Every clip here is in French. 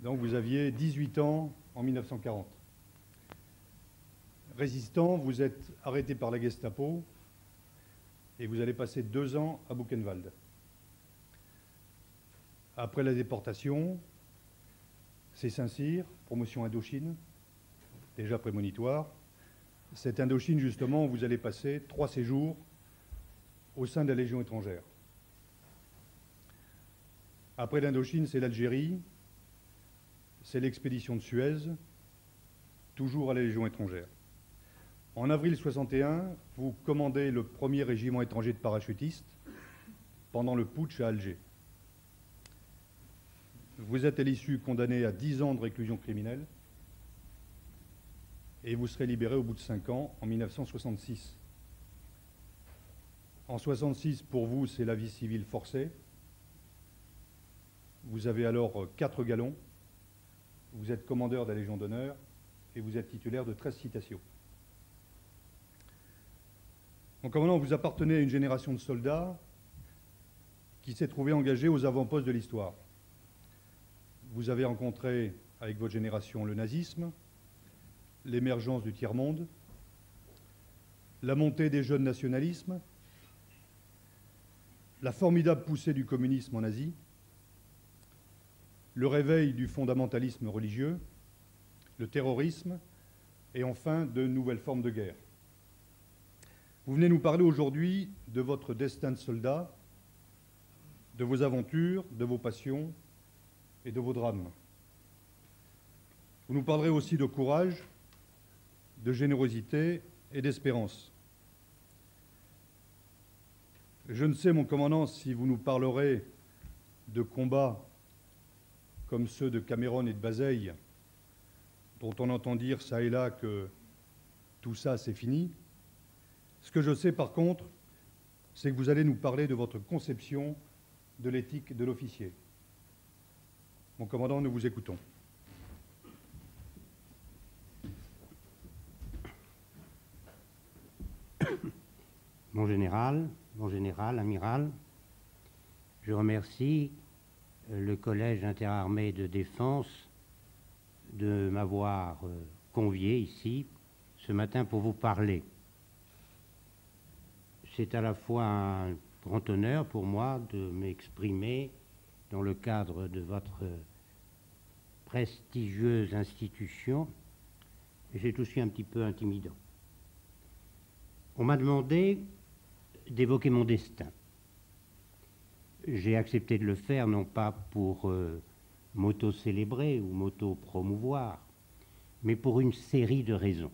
Donc vous aviez 18 ans en 1940. Résistant, vous êtes arrêté par la Gestapo et vous allez passer 2 ans à Buchenwald. Après la déportation, c'est Saint-Cyr, promotion Indochine, déjà prémonitoire. Cette Indochine, justement, vous allez passer 3 séjours au sein de la Légion étrangère. Après l'Indochine, c'est l'Algérie, c'est l'expédition de Suez, toujours à la Légion étrangère. En avril 61, vous commandez le 1er régiment étranger de parachutistes pendant le putsch à Alger. Vous êtes à l'issue condamné à 10 ans de réclusion criminelle et vous serez libéré au bout de 5 ans en 1966. En 66, pour vous, c'est la vie civile forcée. Vous avez alors 4 galons, vous êtes commandeur de la Légion d'honneur et vous êtes titulaire de 13 citations. En commandant, vous appartenez à une génération de soldats qui s'est trouvée engagée aux avant-postes de l'histoire. Vous avez rencontré, avec votre génération, le nazisme, l'émergence du tiers-monde, la montée des jeunes nationalismes, la formidable poussée du communisme en Asie, le réveil du fondamentalisme religieux, le terrorisme et enfin de nouvelles formes de guerre. Vous venez nous parler aujourd'hui de votre destin de soldat, de vos aventures, de vos passions et de vos drames. Vous nous parlerez aussi de courage, de générosité et d'espérance. Je ne sais, mon commandant, si vous nous parlerez de combats comme ceux de Cameron et de Bazeilles, dont on entend dire ça et là que tout ça c'est fini. Ce que je sais par contre, c'est que vous allez nous parler de votre conception de l'éthique de l'officier. Mon commandant, nous vous écoutons. Mon général, amiral, je remercie le Collège interarmé de défense de m'avoir convié ici ce matin pour vous parler. C'est à la fois un grand honneur pour moi de m'exprimer dans le cadre de votre prestigieuse institution, et c'est aussi un petit peu intimidant. On m'a demandé d'évoquer mon destin. J'ai accepté de le faire, non pas pour m'auto-célébrer ou m'auto-promouvoir, mais pour une série de raisons.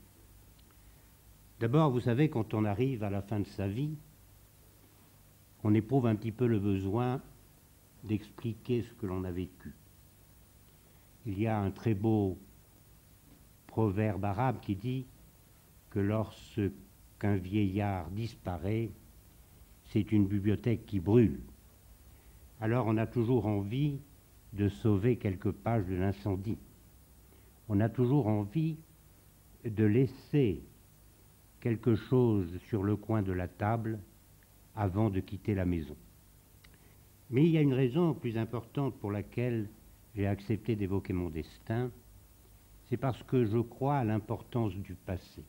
D'abord, vous savez, quand on arrive à la fin de sa vie, on éprouve un petit peu le besoin d'expliquer ce que l'on a vécu. Il y a un très beau proverbe arabe qui dit que lorsqu'un vieillard disparaît, c'est une bibliothèque qui brûle. Alors on a toujours envie de sauver quelques pages de l'incendie. On a toujours envie de laisser quelque chose sur le coin de la table avant de quitter la maison. Mais il y a une raison plus importante pour laquelle j'ai accepté d'évoquer mon destin, c'est parce que je crois à l'importance du passé.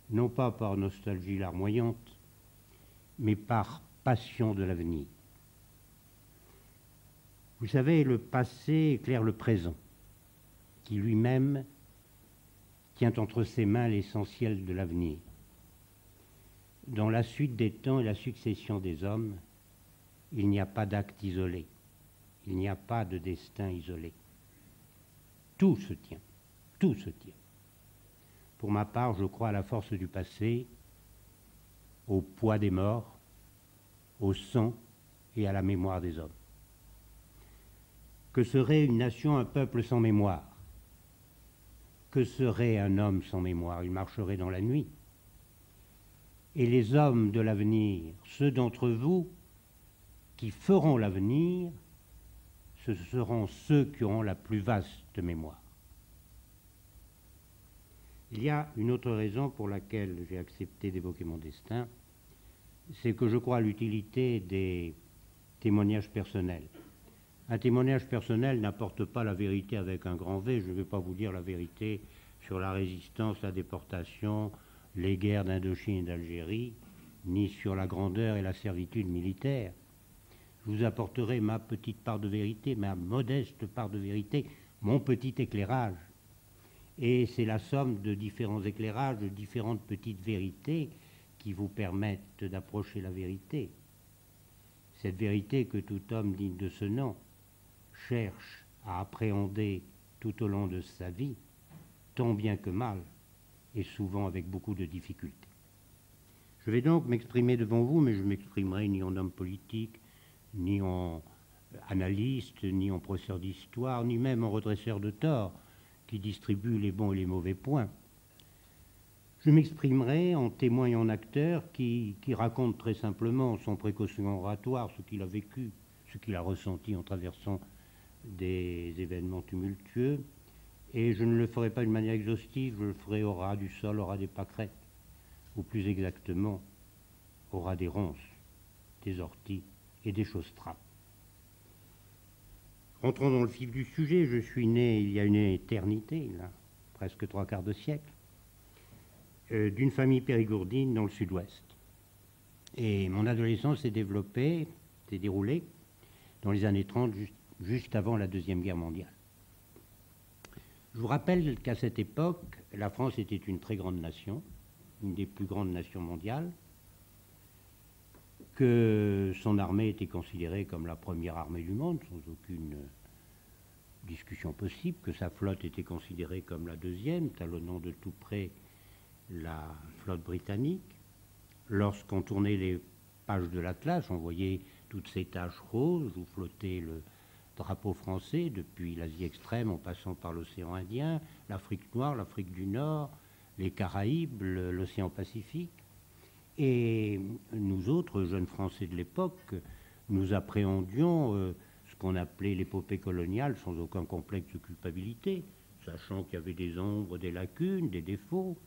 Non pas par nostalgie larmoyante, mais par passion de l'avenir. Vous savez, le passé éclaire le présent, qui lui-même tient entre ses mains l'essentiel de l'avenir. Dans la suite des temps et la succession des hommes, il n'y a pas d'acte isolé, il n'y a pas de destin isolé. Tout se tient, tout se tient. Pour ma part, je crois à la force du passé, au poids des morts, au sang et à la mémoire des hommes. Que serait une nation, un peuple sans mémoire? Que serait un homme sans mémoire? Il marcherait dans la nuit. Et les hommes de l'avenir, ceux d'entre vous qui feront l'avenir, ce seront ceux qui auront la plus vaste mémoire. Il y a une autre raison pour laquelle j'ai accepté d'évoquer mon destin, c'est que je crois à l'utilité des témoignages personnels. Un témoignage personnel n'apporte pas la vérité avec un grand V. Je ne vais pas vous dire la vérité sur la résistance, la déportation, les guerres d'Indochine et d'Algérie, ni sur la grandeur et la servitude militaire. Je vous apporterai ma petite part de vérité, ma modeste part de vérité, mon petit éclairage. Et c'est la somme de différents éclairages, de différentes petites vérités qui vous permettent d'approcher la vérité. Cette vérité que tout homme digne de ce nom cherche à appréhender tout au long de sa vie, tant bien que mal, et souvent avec beaucoup de difficultés. Je vais donc m'exprimer devant vous, mais je ne m'exprimerai ni en homme politique, ni en analyste, ni en professeur d'histoire, ni même en redresseur de tort, qui distribue les bons et les mauvais points. Je m'exprimerai en témoin et en acteur qui raconte très simplement sans précaution oratoire ce qu'il a vécu, ce qu'il a ressenti en traversant des événements tumultueux, et je ne le ferai pas d'une manière exhaustive, je le ferai au ras du sol, au ras des pâquerettes, ou plus exactement au ras des ronces, des orties et des chaussetrappes. Rentrons dans le vif du sujet. Je suis né il y a une éternité, là, presque 3/4 de siècle, d'une famille périgourdine dans le sud-ouest. Et mon adolescence s'est déroulée dans les années 30, juste avant la Deuxième Guerre mondiale. Je vous rappelle qu'à cette époque, la France était une très grande nation, une des plus grandes nations mondiales, que son armée était considérée comme la première armée du monde, sans aucune discussion possible, que sa flotte était considérée comme la deuxième, talonnant de tout près la flotte britannique. Lorsqu'on tournait les pages de l'Atlas, on voyait toutes ces taches roses où flottait le drapeau français, depuis l'Asie extrême en passant par l'océan Indien, l'Afrique noire, l'Afrique du Nord, les Caraïbes, l'océan Pacifique. Et nous autres, jeunes Français de l'époque, nous appréhendions ce qu'on appelait l'épopée coloniale sans aucun complexe de culpabilité, sachant qu'il y avait des ombres, des lacunes, des défauts,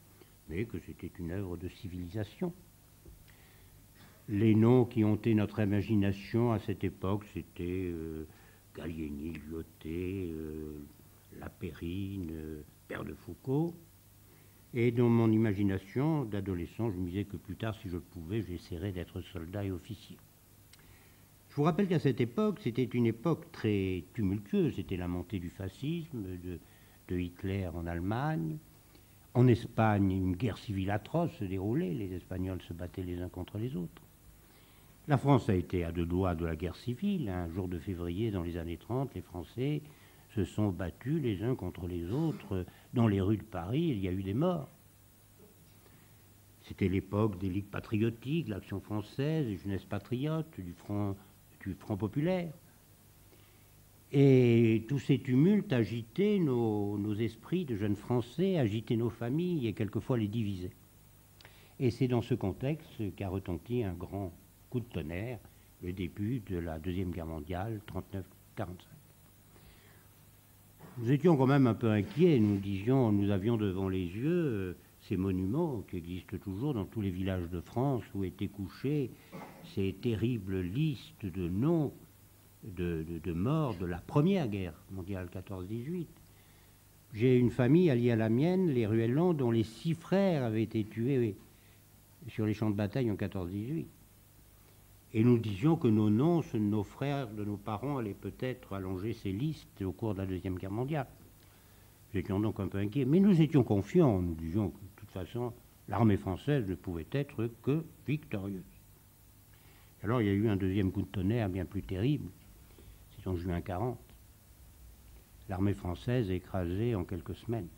mais que c'était une œuvre de civilisation. Les noms qui hantaient notre imagination à cette époque, c'était Gallieni, Lyautey, Lapérine, Père de Foucault. Et dans mon imagination d'adolescent, je me disais que plus tard, si je le pouvais, j'essaierais d'être soldat et officier. Je vous rappelle qu'à cette époque, c'était une époque très tumultueuse. C'était la montée du fascisme, de Hitler en Allemagne. En Espagne, une guerre civile atroce se déroulait. Les Espagnols se battaient les uns contre les autres. La France a été à 2 doigts de la guerre civile. Un jour de février, dans les années 30, les Français se sont battus les uns contre les autres. Dans les rues de Paris, il y a eu des morts. C'était l'époque des ligues patriotiques, l'Action française, des jeunesses patriotes, du Front populaire. Et tous ces tumultes agitaient nos esprits de jeunes Français, agitaient nos familles et quelquefois les divisaient. Et c'est dans ce contexte qu'a retenti un grand coup de tonnerre, le début de la Deuxième Guerre mondiale, 39-45. Nous étions quand même un peu inquiets, nous avions devant les yeux ces monuments qui existent toujours dans tous les villages de France où étaient couchés ces terribles listes de noms de morts de la Première Guerre mondiale 14-18. J'ai une famille alliée à la mienne, les Ruellans, dont les 6 frères avaient été tués sur les champs de bataille en 14-18. Et nous disions que nos noms, ceux de nos frères, de nos parents, allaient peut-être allonger ces listes au cours de la Deuxième Guerre mondiale. Nous étions donc un peu inquiets, mais nous étions confiants. Nous disions que, de toute façon, l'armée française ne pouvait être que victorieuse. Alors il y a eu un deuxième coup de tonnerre bien plus terrible. C'est en juin 40. L'armée française est écrasée en quelques semaines.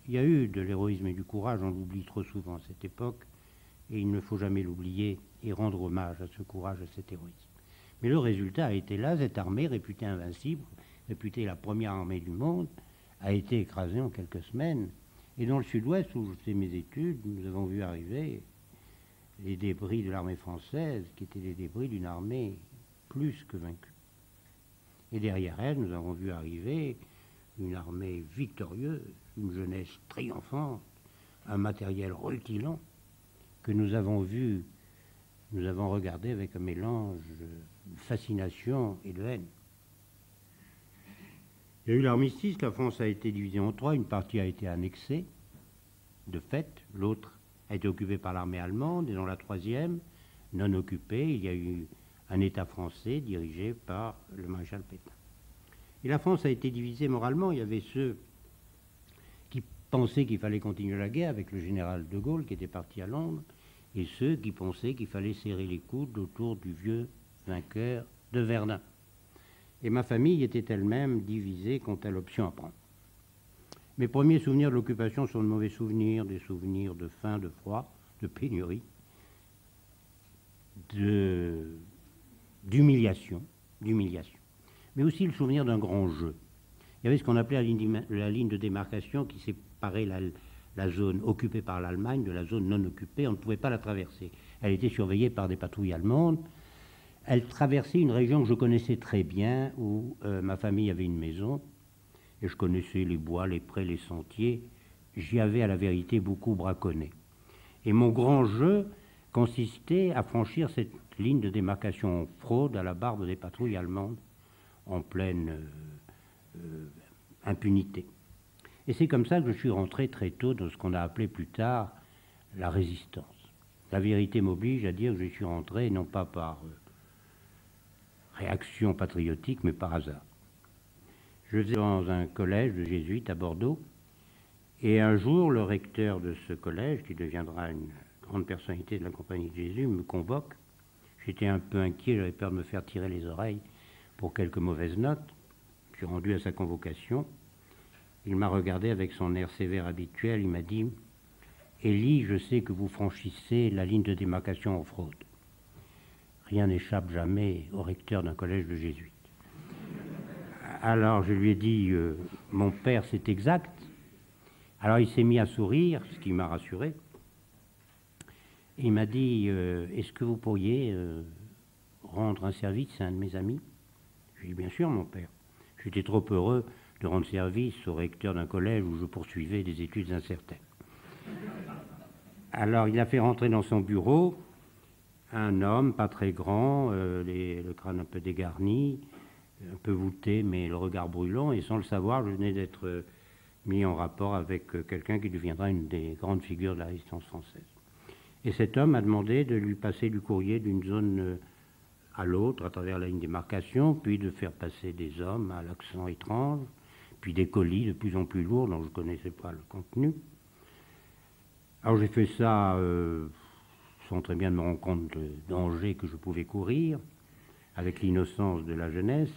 Il y a eu de l'héroïsme et du courage, on l'oublie trop souvent à cette époque, et il ne faut jamais l'oublier et rendre hommage à ce courage, à cet héroïsme. Mais le résultat a été là, cette armée réputée invincible, réputée la première armée du monde, a été écrasée en quelques semaines. Et dans le sud-ouest, où je fais mes études, nous avons vu arriver les débris de l'armée française, qui étaient des débris d'une armée plus que vaincue. Et derrière elle, nous avons vu arriver une armée victorieuse, une jeunesse triomphante, un matériel rutilant, que nous avons regardé avec un mélange de fascination et de haine. Il y a eu l'armistice, la France a été divisée en trois, une partie a été annexée, de fait, l'autre a été occupée par l'armée allemande, et dans la troisième, non occupée, il y a eu un État français dirigé par le maréchal Pétain. Et la France a été divisée moralement. Il y avait ceux qui pensaient qu'il fallait continuer la guerre avec le général de Gaulle qui était parti à Londres, et ceux qui pensaient qu'il fallait serrer les coudes autour du vieux vainqueur de Verdun. Et ma famille était elle-même divisée quant à l'option à prendre. Mes premiers souvenirs de l'occupation sont de mauvais souvenirs, des souvenirs de faim, de froid, de pénurie, d'humiliation, mais aussi le souvenir d'un grand jeu. Il y avait ce qu'on appelait la ligne de démarcation qui séparait la zone occupée par l'Allemagne de la zone non occupée. On ne pouvait pas la traverser. Elle était surveillée par des patrouilles allemandes. Elle traversait une région que je connaissais très bien, où ma famille avait une maison, et je connaissais les bois, les prés, les sentiers. J'y avais à la vérité beaucoup braconné. Et mon grand jeu consistait à franchir cette ligne de démarcation en fraude à la barbe des patrouilles allemandes en pleine impunité. Et c'est comme ça que je suis rentré très tôt dans ce qu'on a appelé plus tard la résistance. La vérité m'oblige à dire que je suis rentré non pas par réaction patriotique, mais par hasard. Je faisais dans un collège de jésuites à Bordeaux, et un jour, le recteur de ce collège, qui deviendra une grande personnalité de la Compagnie de Jésus, me convoque. J'étais un peu inquiet, j'avais peur de me faire tirer les oreilles pour quelques mauvaises notes. Je suis rendu à sa convocation. Il m'a regardé avec son air sévère habituel. Il m'a dit « Élie, je sais que vous franchissez la ligne de démarcation en fraude. Rien n'échappe jamais au recteur d'un collège de jésuites. » Alors je lui ai dit « Mon père, c'est exact. » Alors il s'est mis à sourire, ce qui m'a rassuré. Il m'a dit est-ce que vous pourriez rendre un service à un de mes amis? J'ai dit bien sûr, mon père. J'étais trop heureux de rendre service au recteur d'un collège où je poursuivais des études incertaines. Alors il a fait rentrer dans son bureau un homme pas très grand, le crâne un peu dégarni, un peu voûté, mais le regard brûlant, et sans le savoir, je venais d'être mis en rapport avec quelqu'un qui deviendra une des grandes figures de la résistance française. Et cet homme a demandé de lui passer du courrier d'une zone à l'autre, à travers la ligne de démarcation, puis de faire passer des hommes à l'accent étrange, puis des colis de plus en plus lourds dont je ne connaissais pas le contenu. Alors j'ai fait ça sans très bien me rendre compte du danger que je pouvais courir, avec l'innocence de la jeunesse.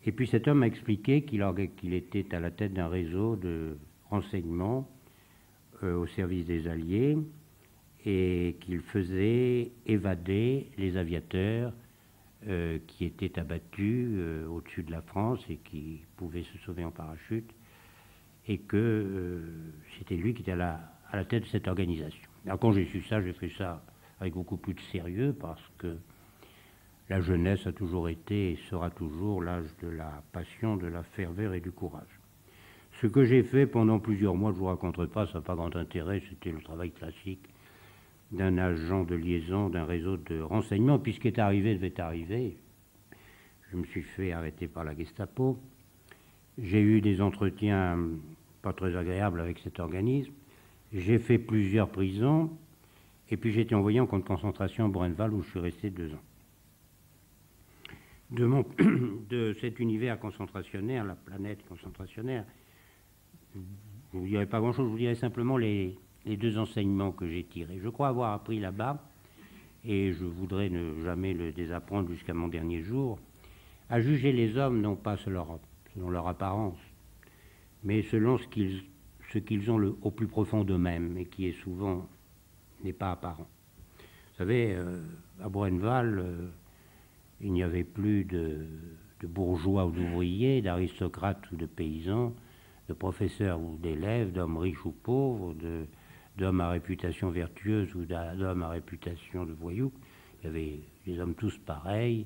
Et puis cet homme m'a expliqué qu'il était à la tête d'un réseau de renseignements au service des Alliés et qu'il faisait évader les aviateurs qui étaient abattus au-dessus de la France et qui pouvaient se sauver en parachute, et que c'était lui qui était à la tête de cette organisation. Alors quand j'ai su ça, j'ai fait ça avec beaucoup plus de sérieux, parce que la jeunesse a toujours été et sera toujours l'âge de la passion, de la ferveur et du courage. Ce que j'ai fait pendant plusieurs mois, je ne vous raconterai pas, ça n'a pas grand intérêt, c'était le travail classique d'un agent de liaison, d'un réseau de renseignement. Puis ce qui est arrivé devait arriver. Je me suis fait arrêter par la Gestapo. J'ai eu des entretiens pas très agréables avec cet organisme. J'ai fait plusieurs prisons. Et puis j'ai été envoyé en camp de concentration à Buchenwald, où je suis resté 2 ans. De cet univers concentrationnaire, la planète concentrationnaire, je ne vous dirai pas grand-chose, je vous dirai simplement les 2 enseignements que j'ai tirés. Je crois avoir appris là-bas, et je voudrais ne jamais le désapprendre jusqu'à mon dernier jour, à juger les hommes non pas selon leur apparence, mais selon ce qu'ils ont au plus profond d'eux-mêmes, et qui est souvent n'est pas apparent. Vous savez, à Buchenwald, il n'y avait plus de bourgeois ou d'ouvriers, d'aristocrates ou de paysans, de professeurs ou d'élèves, d'hommes riches ou pauvres, d'hommes à réputation vertueuse ou d'hommes à réputation de voyous. Il y avait les hommes tous pareils,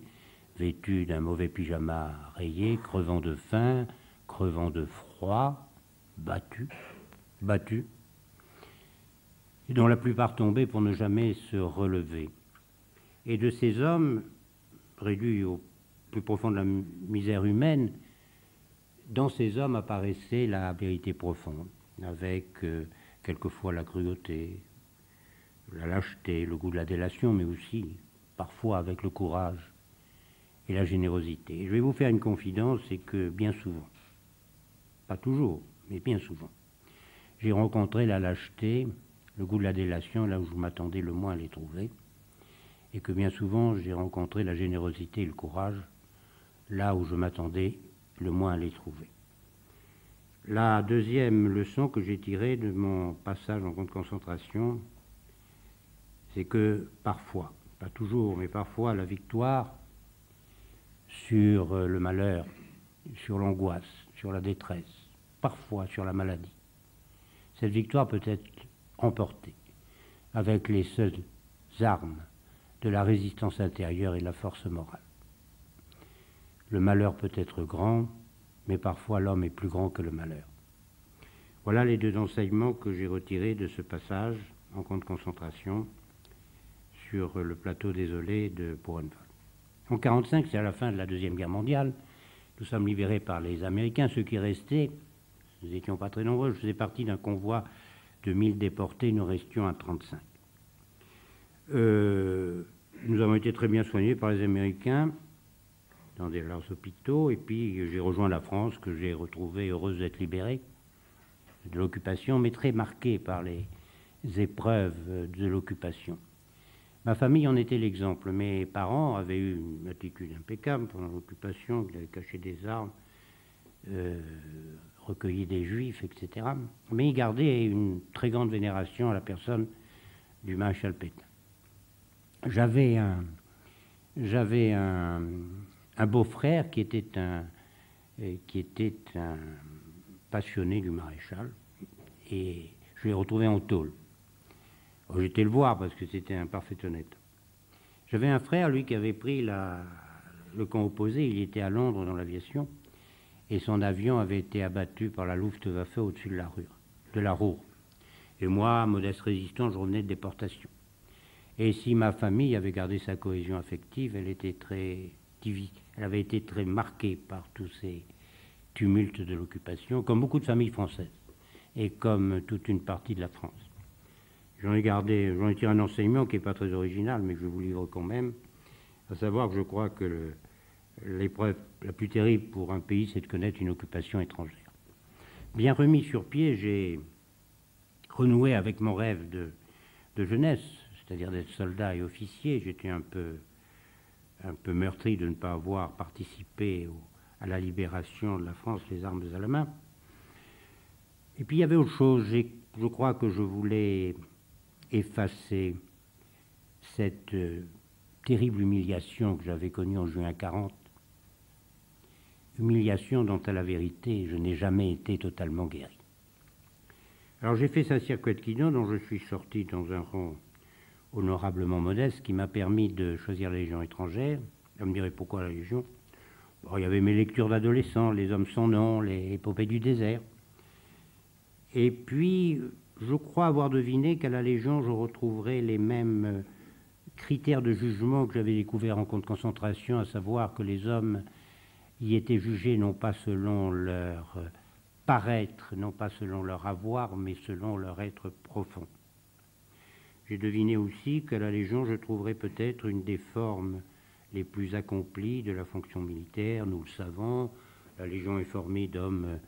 vêtus d'un mauvais pyjama rayé, crevant de faim, crevant de froid, battus, et dont la plupart tombaient pour ne jamais se relever. Et de ces hommes, réduits au plus profond de la misère humaine, dans ces hommes apparaissait la vérité profonde, avec quelquefois la cruauté, la lâcheté, le goût de la délation, mais aussi parfois avec le courage et la générosité. Et je vais vous faire une confidence, c'est que bien souvent, pas toujours, mais bien souvent, j'ai rencontré la lâcheté, le goût de la délation, là où je m'attendais le moins à les trouver, et que bien souvent j'ai rencontré la générosité et le courage, là où je m'attendais le moins à les trouver. La deuxième leçon que j'ai tirée de mon passage en camp de concentration, c'est que parfois, pas toujours, mais parfois, la victoire sur le malheur, sur l'angoisse, sur la détresse, parfois sur la maladie, cette victoire peut être remportée avec les seules armes de la résistance intérieure et de la force morale. Le malheur peut être grand, mais parfois l'homme est plus grand que le malheur. Voilà les deux enseignements que j'ai retirés de ce passage en camp de concentration sur le plateau désolé de Buchenwald. En 1945, c'est à la fin de la Deuxième Guerre mondiale, nous sommes libérés par les Américains. Ceux qui restaient, nous n'étions pas très nombreux, je faisais partie d'un convoi de 1000 déportés, nous restions à 35. Nous avons été très bien soignés par les Américains dans leurs hôpitaux, et puis j'ai rejoint la France, que j'ai retrouvée heureuse d'être libérée de l'occupation, mais très marquée par les épreuves de l'occupation. Ma famille en était l'exemple. Mes parents avaient eu une attitude impeccable pendant l'occupation, ils avaient caché des armes, recueilli des juifs, etc. Mais ils gardaient une très grande vénération à la personne du maréchal Pétain. J'avais un beau-frère qui était un passionné du maréchal, et je l'ai retrouvé en tôle. J'étais le voir parce que c'était un parfait honnête. J'avais un frère, lui, qui avait pris le camp opposé. Il était à Londres dans l'aviation, et son avion avait été abattu par la Luftwaffe au-dessus de la Ruhr. Et moi, modeste résistant, je revenais de déportation. Et si ma famille avait gardé sa cohésion affective, elle avait été très marquée par tous ces tumultes de l'occupation, comme beaucoup de familles françaises, et comme toute une partie de la France. J'en ai tiré un enseignement qui n'est pas très original, mais que je vous livre quand même, à savoir que je crois que l'épreuve la plus terrible pour un pays, c'est de connaître une occupation étrangère. Bien remis sur pied, j'ai renoué avec mon rêve de jeunesse, c'est-à-dire d'être soldat et officier. J'étais un peu meurtri de ne pas avoir participé à la libération de la France, les armes à la main. Et puis il y avait autre chose. Je crois que je voulais effacer cette terrible humiliation que j'avais connue en juin 40, humiliation dont, à la vérité, je n'ai jamais été totalement guéri. Alors j'ai fait Saint-Cyr Quetquinot, dont je suis sorti dans un rang honorablement modeste, qui m'a permis de choisir la Légion étrangère. Vous me direz pourquoi la Légion. Bon, il y avait mes lectures d'adolescent, Les Hommes sans nom, les Épopées du désert. Et puis, je crois avoir deviné qu'à la Légion, je retrouverais les mêmes critères de jugement que j'avais découverts en camp de concentration, à savoir que les hommes y étaient jugés non pas selon leur paraître, non pas selon leur avoir, mais selon leur être profond. J'ai deviné aussi qu'à la Légion, je trouverais peut-être une des formes les plus accomplies de la fonction militaire. Nous le savons, la Légion est formée d'hommes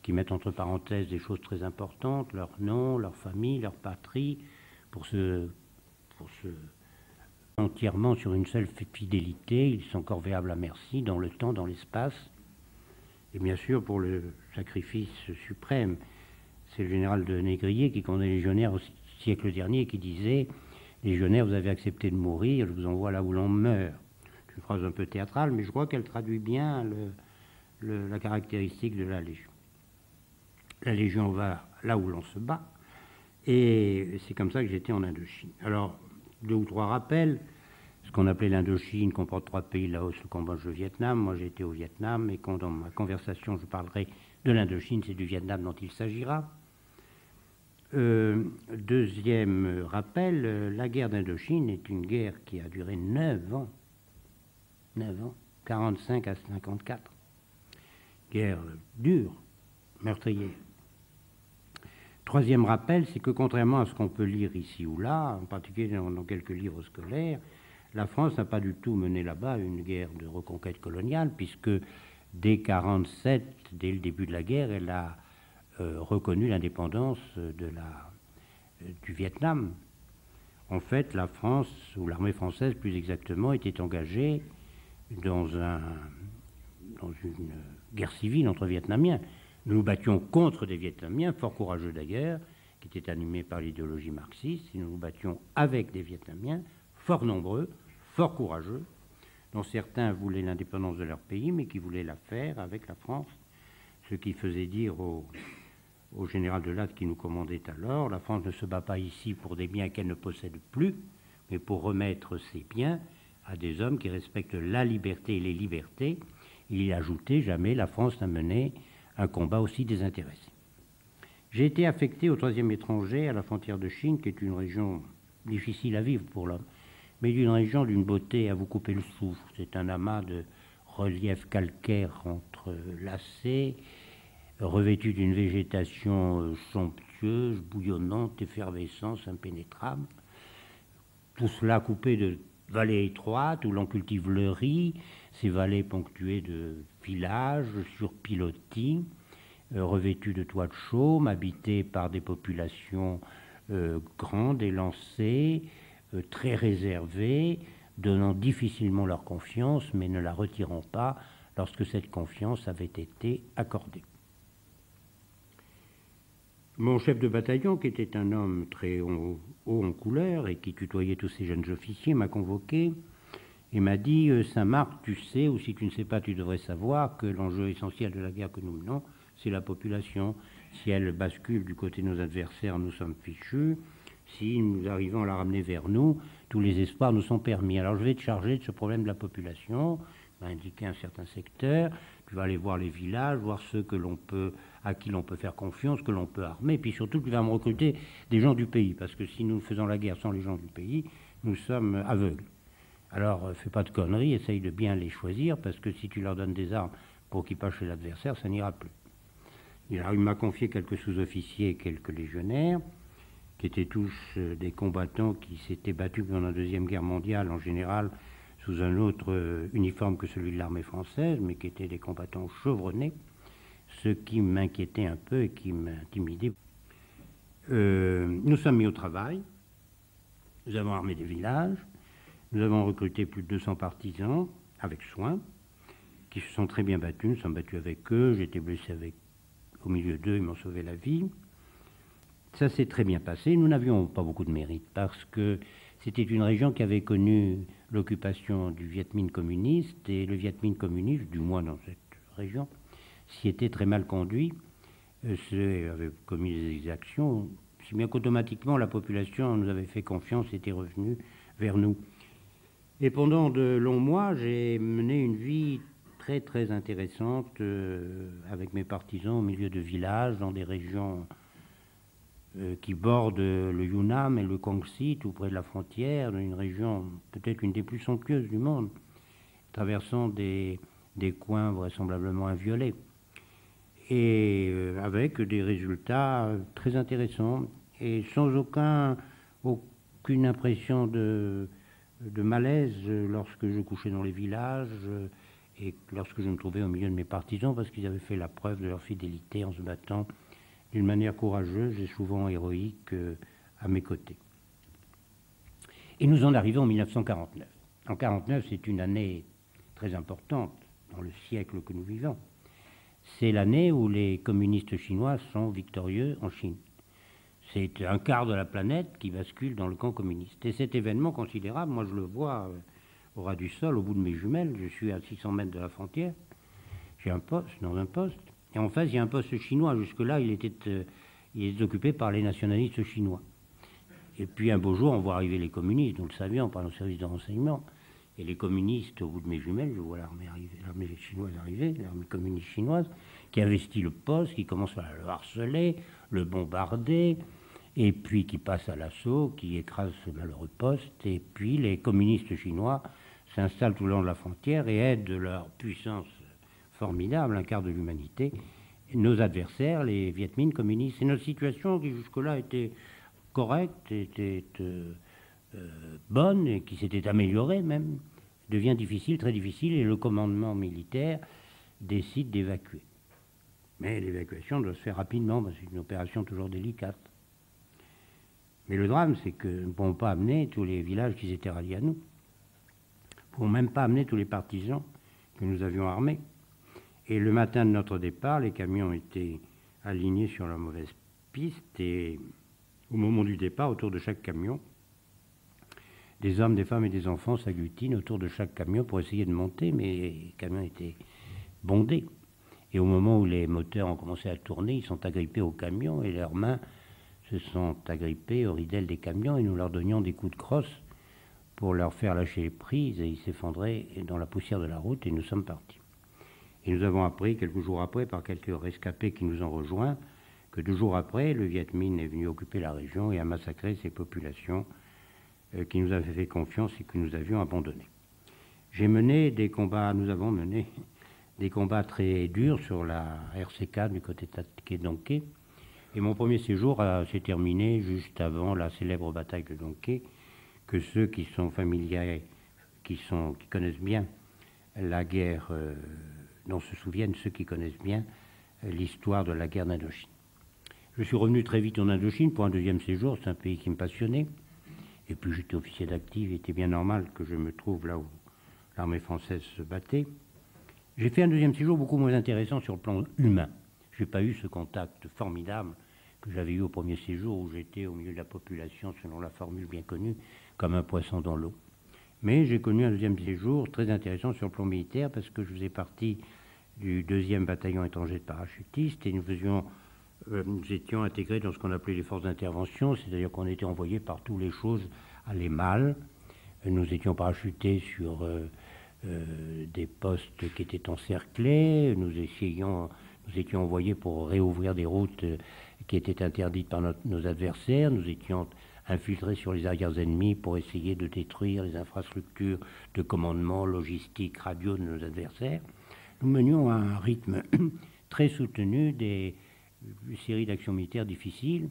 qui mettent entre parenthèses des choses très importantes, leur nom, leur famille, leur patrie, pour se entièrement sur une seule fidélité. Ils sont corvéables à merci dans le temps, dans l'espace, et bien sûr pour le sacrifice suprême. C'est le général de Négrier qui condamnait les légionnaires au siècle dernier, qui disait « Légionnaires, vous avez accepté de mourir, je vous envoie là où l'on meurt ». C'est une phrase un peu théâtrale, mais je crois qu'elle traduit bien la caractéristique de la Légion. La Légion va là où l'on se bat, et c'est comme ça que j'étais en Indochine. Alors, 2 ou 3 rappels. Ce qu'on appelait l'Indochine comporte 3 pays, Laos, le Cambodge, le Vietnam. Moi, j'ai été au Vietnam, et quand dans ma conversation, je parlerai de l'Indochine, c'est du Vietnam dont il s'agira. Deuxième rappel, la guerre d'Indochine est une guerre qui a duré 9 ans. 9 ans, 45 à 54. guerre dure, meurtrière. Troisième rappel, c'est que contrairement à ce qu'on peut lire ici ou là, en particulier dans quelques livres scolaires, la France n'a pas du tout mené là-bas une guerre de reconquête coloniale, puisque dès 1947, dès le début de la guerre, elle a reconnu l'indépendance du Vietnam. En fait, la France, ou l'armée française plus exactement, était engagée dans une guerre civile entre Vietnamiens. Nous nous battions contre des Vietnamiens, fort courageux d'ailleurs, qui étaient animés par l'idéologie marxiste, et nous nous battions avec des Vietnamiens, fort nombreux, fort courageux, dont certains voulaient l'indépendance de leur pays, mais qui voulaient la faire avec la France, ce qui faisait dire au général de Lattre qui nous commandait alors, la France ne se bat pas ici pour des biens qu'elle ne possède plus, mais pour remettre ses biens à des hommes qui respectent la liberté et les libertés. Il ajoutait, jamais la France n'a mené un combat aussi désintéressé. J'ai été affecté au 3e étranger, à la frontière de Chine, qui est une région difficile à vivre pour l'homme, mais d'une région d'une beauté à vous couper le souffle. C'est un amas de relief calcaire entrelacés, revêtu d'une végétation somptueuse, bouillonnante, effervescence, impénétrable. Tout cela coupé de vallées étroites où l'on cultive le riz, ces vallées ponctuées de villages sur pilotis, revêtus de toits de chaume, habités par des populations grandes, élancées, très réservées, donnant difficilement leur confiance, mais ne la retirant pas lorsque cette confiance avait été accordée. Mon chef de bataillon, qui était un homme très haut en couleur et qui tutoyait tous ces jeunes officiers, m'a convoqué et m'a dit « Saint-Marc, tu sais, ou si tu ne sais pas, tu devrais savoir que l'enjeu essentiel de la guerre que nous menons, c'est la population. Si elle bascule du côté de nos adversaires, nous sommes fichus. Si nous arrivons à la ramener vers nous, tous les espoirs nous sont permis. Alors je vais te charger de ce problème de la population. » Il m'a indiqué un certain secteur. Tu vas aller voir les villages, voir ceux à qui l'on peut faire confiance, que l'on peut armer. Et puis surtout, tu vas me recruter des gens du pays. Parce que si nous faisons la guerre sans les gens du pays, nous sommes aveugles. Alors, fais pas de conneries, essaye de bien les choisir, parce que si tu leur donnes des armes pour qu'ils passent chez l'adversaire, ça n'ira plus. Il m'a confié quelques sous-officiers et quelques légionnaires, qui étaient tous des combattants qui s'étaient battus pendant la Deuxième Guerre mondiale, en général sous un autre uniforme que celui de l'armée française, mais qui étaient des combattants chevronnés, ce qui m'inquiétait un peu et qui m'intimidait. Nous sommes mis au travail, nous avons armé des villages, nous avons recruté plus de 200 partisans, avec soin, qui se sont très bien battus. Nous sommes battus avec eux, j'ai été blessé au milieu d'eux, ils m'ont sauvé la vie. Ça s'est très bien passé. Nous n'avions pas beaucoup de mérite, parce que c'était une région qui avait connu l'occupation du Viet Minh communiste, et le Viet Minh communiste, du moins dans cette région, s'y était très mal conduit, avait commis des exactions, si bien qu'automatiquement la population nous avait fait confiance et était revenue vers nous. Et pendant de longs mois, j'ai mené une vie très très intéressante avec mes partisans au milieu de villages, dans des régions qui bordent le Yunnan et le Guangxi, tout près de la frontière, dans une région peut-être une des plus somptueuses du monde, traversant des coins vraisemblablement inviolés, et avec des résultats très intéressants, et sans aucune impression de malaise lorsque je couchais dans les villages et lorsque je me trouvais au milieu de mes partisans, parce qu'ils avaient fait la preuve de leur fidélité en se battant d'une manière courageuse et souvent héroïque à mes côtés. Et nous en arrivons en 1949. En 1949, c'est une année très importante dans le siècle que nous vivons. C'est l'année où les communistes chinois sont victorieux en Chine. C'est un quart de la planète qui bascule dans le camp communiste. Et cet événement considérable, moi je le vois au ras du sol, au bout de mes jumelles. Je suis à 600 mètres de la frontière. J'ai un poste, dans un poste. Et en face, il y a un poste chinois. Jusque-là, il était occupé par les nationalistes chinois. Et puis un beau jour, on voit arriver les communistes, nous le savions par nos services de renseignement. Et les communistes, au bout de mes jumelles, je vois l'armée chinoise arriver, l'armée communiste chinoise, qui investit le poste, qui commence à le harceler, le bombarder, et puis qui passe à l'assaut, qui écrase ce malheureux poste. Et puis les communistes chinois s'installent tout le long de la frontière et aident de leur puissance formidable, un quart de l'humanité, nos adversaires, les Viet Minh communistes. Et notre situation, qui jusque-là était correcte, était bonne, et qui s'était améliorée même, devient difficile, très difficile, et le commandement militaire décide d'évacuer. Mais l'évacuation doit se faire rapidement, parce que c'est une opération toujours délicate. Mais le drame, c'est que nous ne pouvons pas amener tous les villages qui s'étaient ralliés à nous. Nous ne pouvons même pas amener tous les partisans que nous avions armés. Et le matin de notre départ, les camions étaient alignés sur la mauvaise piste, et au moment du départ, autour de chaque camion, des hommes, des femmes et des enfants s'agglutinent autour de chaque camion pour essayer de monter, mais les camions étaient bondés. Et au moment où les moteurs ont commencé à tourner, ils sont agrippés au camion et leurs mains se sont agrippés aux ridelles des camions, et nous leur donnions des coups de crosse pour leur faire lâcher les prises, et ils s'effondraient dans la poussière de la route, et nous sommes partis. Et nous avons appris, quelques jours après, par quelques rescapés qui nous ont rejoints, que 2 jours après, le Viet Minh est venu occuper la région et a massacré ces populations qui nous avaient fait confiance et que nous avions abandonnées. J'ai mené des combats, nous avons mené des combats très durs sur la RC4 du côté de Quai Dongke. Et mon premier séjour s'est terminé juste avant la célèbre bataille de Dongke, que ceux qui sont familiers, qui connaissent bien la guerre, dont se souviennent ceux qui connaissent bien l'histoire de la guerre d'Indochine. Je suis revenu très vite en Indochine pour un 2e séjour, c'est un pays qui me passionnait. Et puis j'étais officier d'actif, il était bien normal que je me trouve là où l'armée française se battait. J'ai fait un 2e séjour beaucoup moins intéressant sur le plan humain. Je n'ai pas eu ce contact formidable que j'avais eu au 1er séjour, où j'étais au milieu de la population, selon la formule bien connue, comme un poisson dans l'eau. Mais j'ai connu un 2e séjour très intéressant sur le plan militaire, parce que je faisais partie du 2e bataillon étranger de parachutistes, et nous étions intégrés dans ce qu'on appelait les forces d'intervention, c'est-à-dire qu'on était envoyés partout où les choses allaient mal. Nous étions parachutés sur des postes qui étaient encerclés, nous étions envoyés pour réouvrir des routes qui étaient interdites par nos adversaires, nous étions infiltrés sur les arrières ennemis pour essayer de détruire les infrastructures de commandement, logistique, radio de nos adversaires. Nous menions à un rythme très soutenu une série d'actions militaires difficiles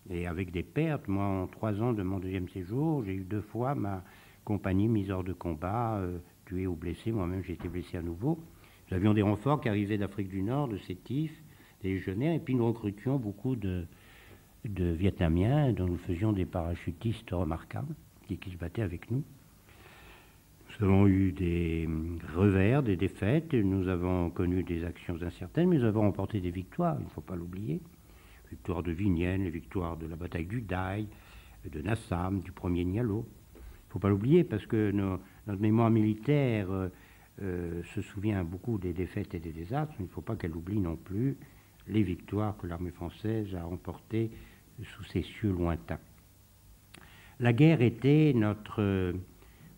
et avec des pertes. Moi, en 3 ans de mon 2e séjour, j'ai eu 2 fois ma compagnie mise hors de combat, tuée ou blessée. Moi-même, j'ai été blessé à nouveau. Nous avions des renforts qui arrivaient d'Afrique du Nord, de Sétif, des légionnaires, et puis nous recrutions beaucoup de Vietnamiens dont nous faisions des parachutistes remarquables et qui se battaient avec nous. Nous avons eu des revers, des défaites, nous avons connu des actions incertaines, mais nous avons remporté des victoires, il ne faut pas l'oublier. Victoire de Vignelles, les victoires de la bataille du Dai, de Nassam, du 1er Nialo. Il ne faut pas l'oublier parce que notre mémoire militaire se souvient beaucoup des défaites et des désastres. Il ne faut pas qu'elle oublie non plus les victoires que l'armée française a remportées sous ces cieux lointains. La guerre était notre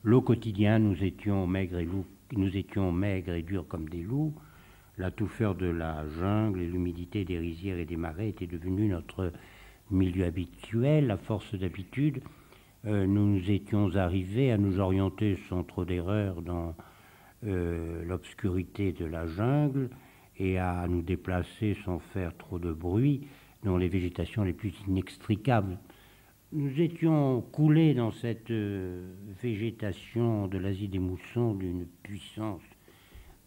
lot quotidien. Nous étions maigres et durs comme des loups. La touffeur de la jungle et l'humidité des rizières et des marais étaient devenus notre milieu habituel, à force d'habitude. Nous étions arrivés à nous orienter sans trop d'erreur dans l'obscurité de la jungle et à nous déplacer sans faire trop de bruit dans les végétations les plus inextricables. Nous étions coulés dans cette végétation de l'Asie des moussons d'une puissance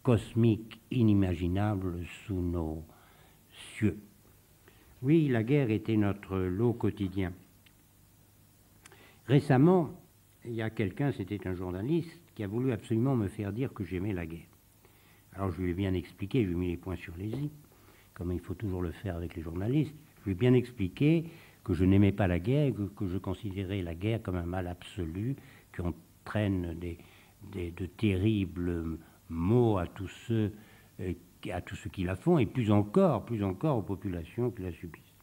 cosmique inimaginable sous nos cieux. Oui, la guerre était notre lot quotidien. Récemment, il y a quelqu'un, c'était un journaliste, qui a voulu absolument me faire dire que j'aimais la guerre. Alors je lui ai bien expliqué, je lui ai mis les points sur les i, comme il faut toujours le faire avec les journalistes. Je lui ai bien expliqué que je n'aimais pas la guerre, que je considérais la guerre comme un mal absolu, qui entraîne de terribles maux à tous ceux qui la font, et plus encore aux populations qui la subissent.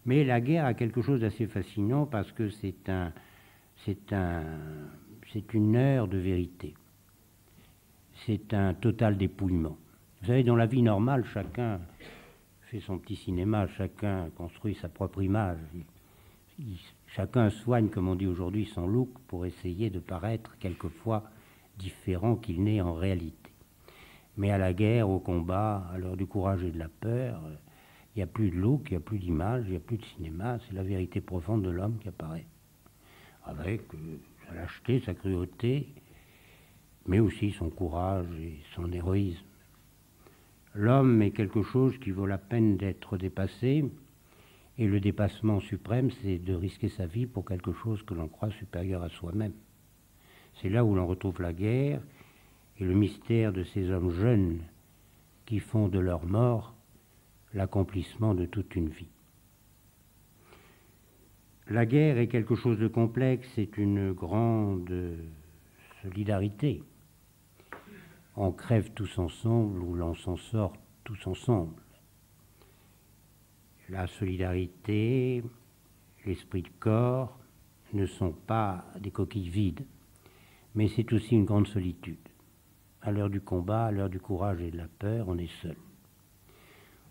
Mais la guerre a quelque chose d'assez fascinant parce que c'est une heure de vérité. C'est un total dépouillement. Vous savez, dans la vie normale, chacun fait son petit cinéma, chacun construit sa propre image. Chacun soigne, comme on dit aujourd'hui, son look pour essayer de paraître quelquefois différent qu'il n'est en réalité. Mais à la guerre, au combat, à l'heure du courage et de la peur, il n'y a plus de look, il n'y a plus d'image, il n'y a plus de cinéma, c'est la vérité profonde de l'homme qui apparaît. Avec sa lâcheté, sa cruauté, mais aussi son courage et son héroïsme. L'homme est quelque chose qui vaut la peine d'être dépassé, et le dépassement suprême, c'est de risquer sa vie pour quelque chose que l'on croit supérieur à soi-même. C'est là où l'on retrouve la guerre et le mystère de ces hommes jeunes qui font de leur mort l'accomplissement de toute une vie. La guerre est quelque chose de complexe, c'est une grande solidarité. On crève tous ensemble ou l'on s'en sort tous ensemble. La solidarité, l'esprit de corps ne sont pas des coquilles vides, mais c'est aussi une grande solitude. À l'heure du combat, à l'heure du courage et de la peur, on est seul.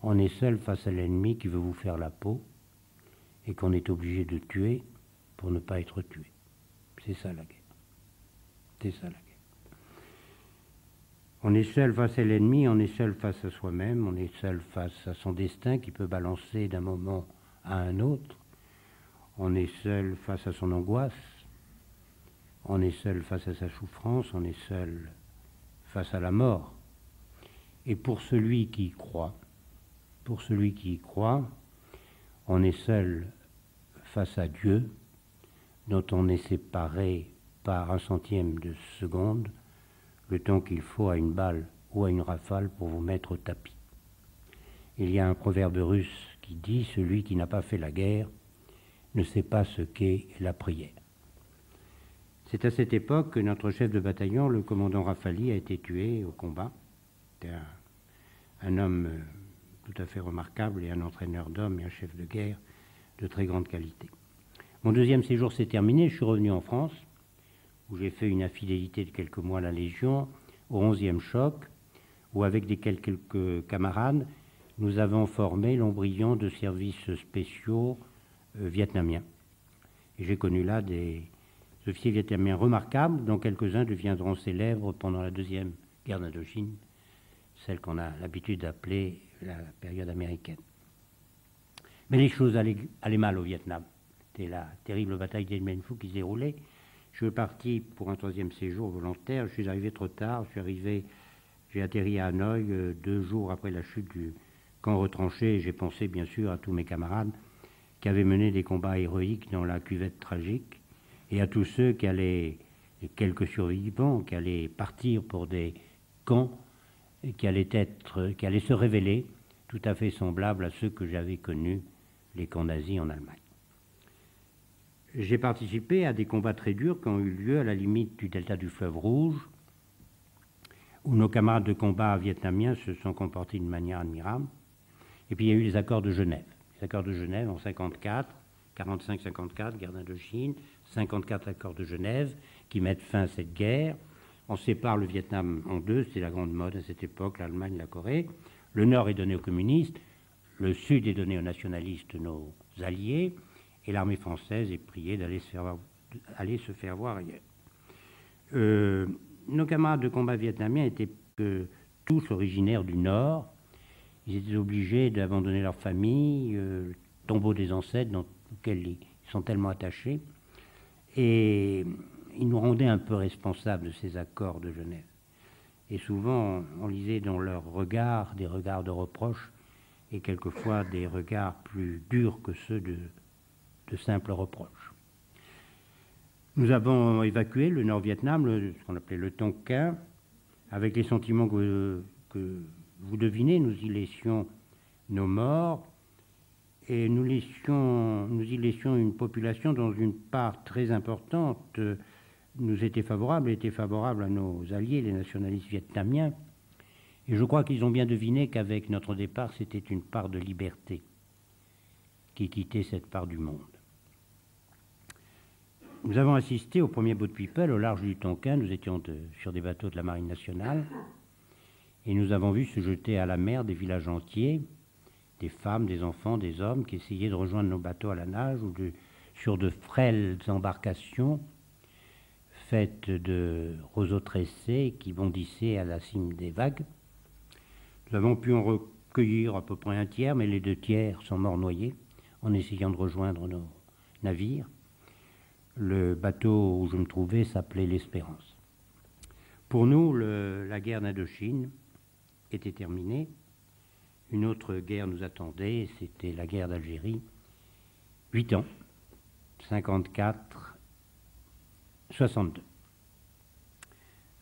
On est seul face à l'ennemi qui veut vous faire la peau et qu'on est obligé de tuer pour ne pas être tué. C'est ça la guerre. C'est ça la guerre. On est seul face à l'ennemi, on est seul face à soi-même, on est seul face à son destin qui peut balancer d'un moment à un autre. On est seul face à son angoisse, on est seul face à sa souffrance, on est seul face à la mort. Et pour celui qui y croit, on est seul face à Dieu, dont on est séparé par un centième de seconde, le temps qu'il faut à une balle ou à une rafale pour vous mettre au tapis. Il y a un proverbe russe qui dit « Celui qui n'a pas fait la guerre ne sait pas ce qu'est la prière ». C'est à cette époque que notre chef de bataillon, le commandant Rafali, a été tué au combat. C'était un homme tout à fait remarquable et un entraîneur d'hommes et un chef de guerre de très grande qualité. Mon deuxième séjour s'est terminé, je suis revenu en France, où j'ai fait une infidélité de quelques mois à la Légion, au 11e choc, où avec quelques camarades, nous avons formé l'embryon de services spéciaux vietnamiens. Et j'ai connu là des officiers vietnamiens remarquables, dont quelques-uns deviendront célèbres pendant la deuxième guerre d'Indochine, celle qu'on a l'habitude d'appeler la période américaine. Mais les choses allaient mal au Vietnam. C'était la terrible bataille d'Dien Bien Phu qui se déroulait. Je suis parti pour un troisième séjour volontaire. Je suis arrivé trop tard. J'ai atterri à Hanoï 2 jours après la chute du camp retranché. Et j'ai pensé bien sûr à tous mes camarades qui avaient mené des combats héroïques dans la cuvette tragique et à tous ceux qui allaient, quelques survivants, qui allaient partir pour des camps et qui allaient se révéler tout à fait semblables à ceux que j'avais connus, les camps nazis en Allemagne. J'ai participé à des combats très durs qui ont eu lieu à la limite du delta du fleuve Rouge, où nos camarades de combat vietnamiens se sont comportés d'une manière admirable. Et puis il y a eu les accords de Genève. Les accords de Genève en 54, 45-54, guerre d'Indochine, 54 accords de Genève qui mettent fin à cette guerre. On sépare le Vietnam en deux, c'est la grande mode à cette époque, l'Allemagne, la Corée. Le Nord est donné aux communistes, le Sud est donné aux nationalistes, nos alliés, et l'armée française est priée d'aller se faire voir ailleurs. Nos camarades de combat vietnamiens étaient tous originaires du Nord. Ils étaient obligés d'abandonner leur famille, le tombeau des ancêtres dans lequel ils sont tellement attachés. Et ils nous rendaient un peu responsables de ces accords de Genève. Et souvent, on lisait dans leurs regards des regards de reproche et quelquefois des regards plus durs que ceux de simples reproches. Nous avons évacué le Nord-Vietnam, ce qu'on appelait le Tonkin, avec les sentiments que vous devinez. Nous y laissions nos morts et nous y laissions une population dont une part très importante nous était favorable à nos alliés, les nationalistes vietnamiens. Et je crois qu'ils ont bien deviné qu'avec notre départ, c'était une part de liberté qui quittait cette part du monde. Nous avons assisté au premier boat people au large du Tonkin. Nous étions sur des bateaux de la Marine nationale et nous avons vu se jeter à la mer des villages entiers, des femmes, des enfants, des hommes qui essayaient de rejoindre nos bateaux à la nage ou sur de frêles embarcations faites de roseaux tressés qui bondissaient à la cime des vagues. Nous avons pu en recueillir à peu près un tiers, mais les 2 tiers sont morts noyés en essayant de rejoindre nos navires. Le bateau où je me trouvais s'appelait l'Espérance. Pour nous, la guerre d'Indochine était terminée. Une autre guerre nous attendait, c'était la guerre d'Algérie. 8 ans, 54, 62.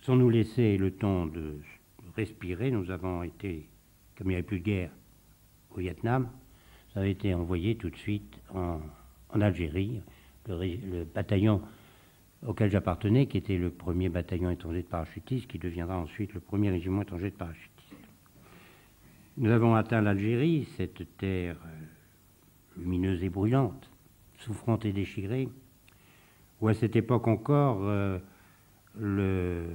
Sans nous laisser le temps de respirer, nous avons été, comme il n'y avait plus de guerre au Vietnam, ça avait été envoyé tout de suite en Algérie. Le bataillon auquel j'appartenais, qui était le 1er bataillon étranger de parachutistes, qui deviendra ensuite le 1er régiment étranger de parachutistes. Nous avons atteint l'Algérie, cette terre lumineuse et brûlante, souffrante et déchirée, où à cette époque encore, la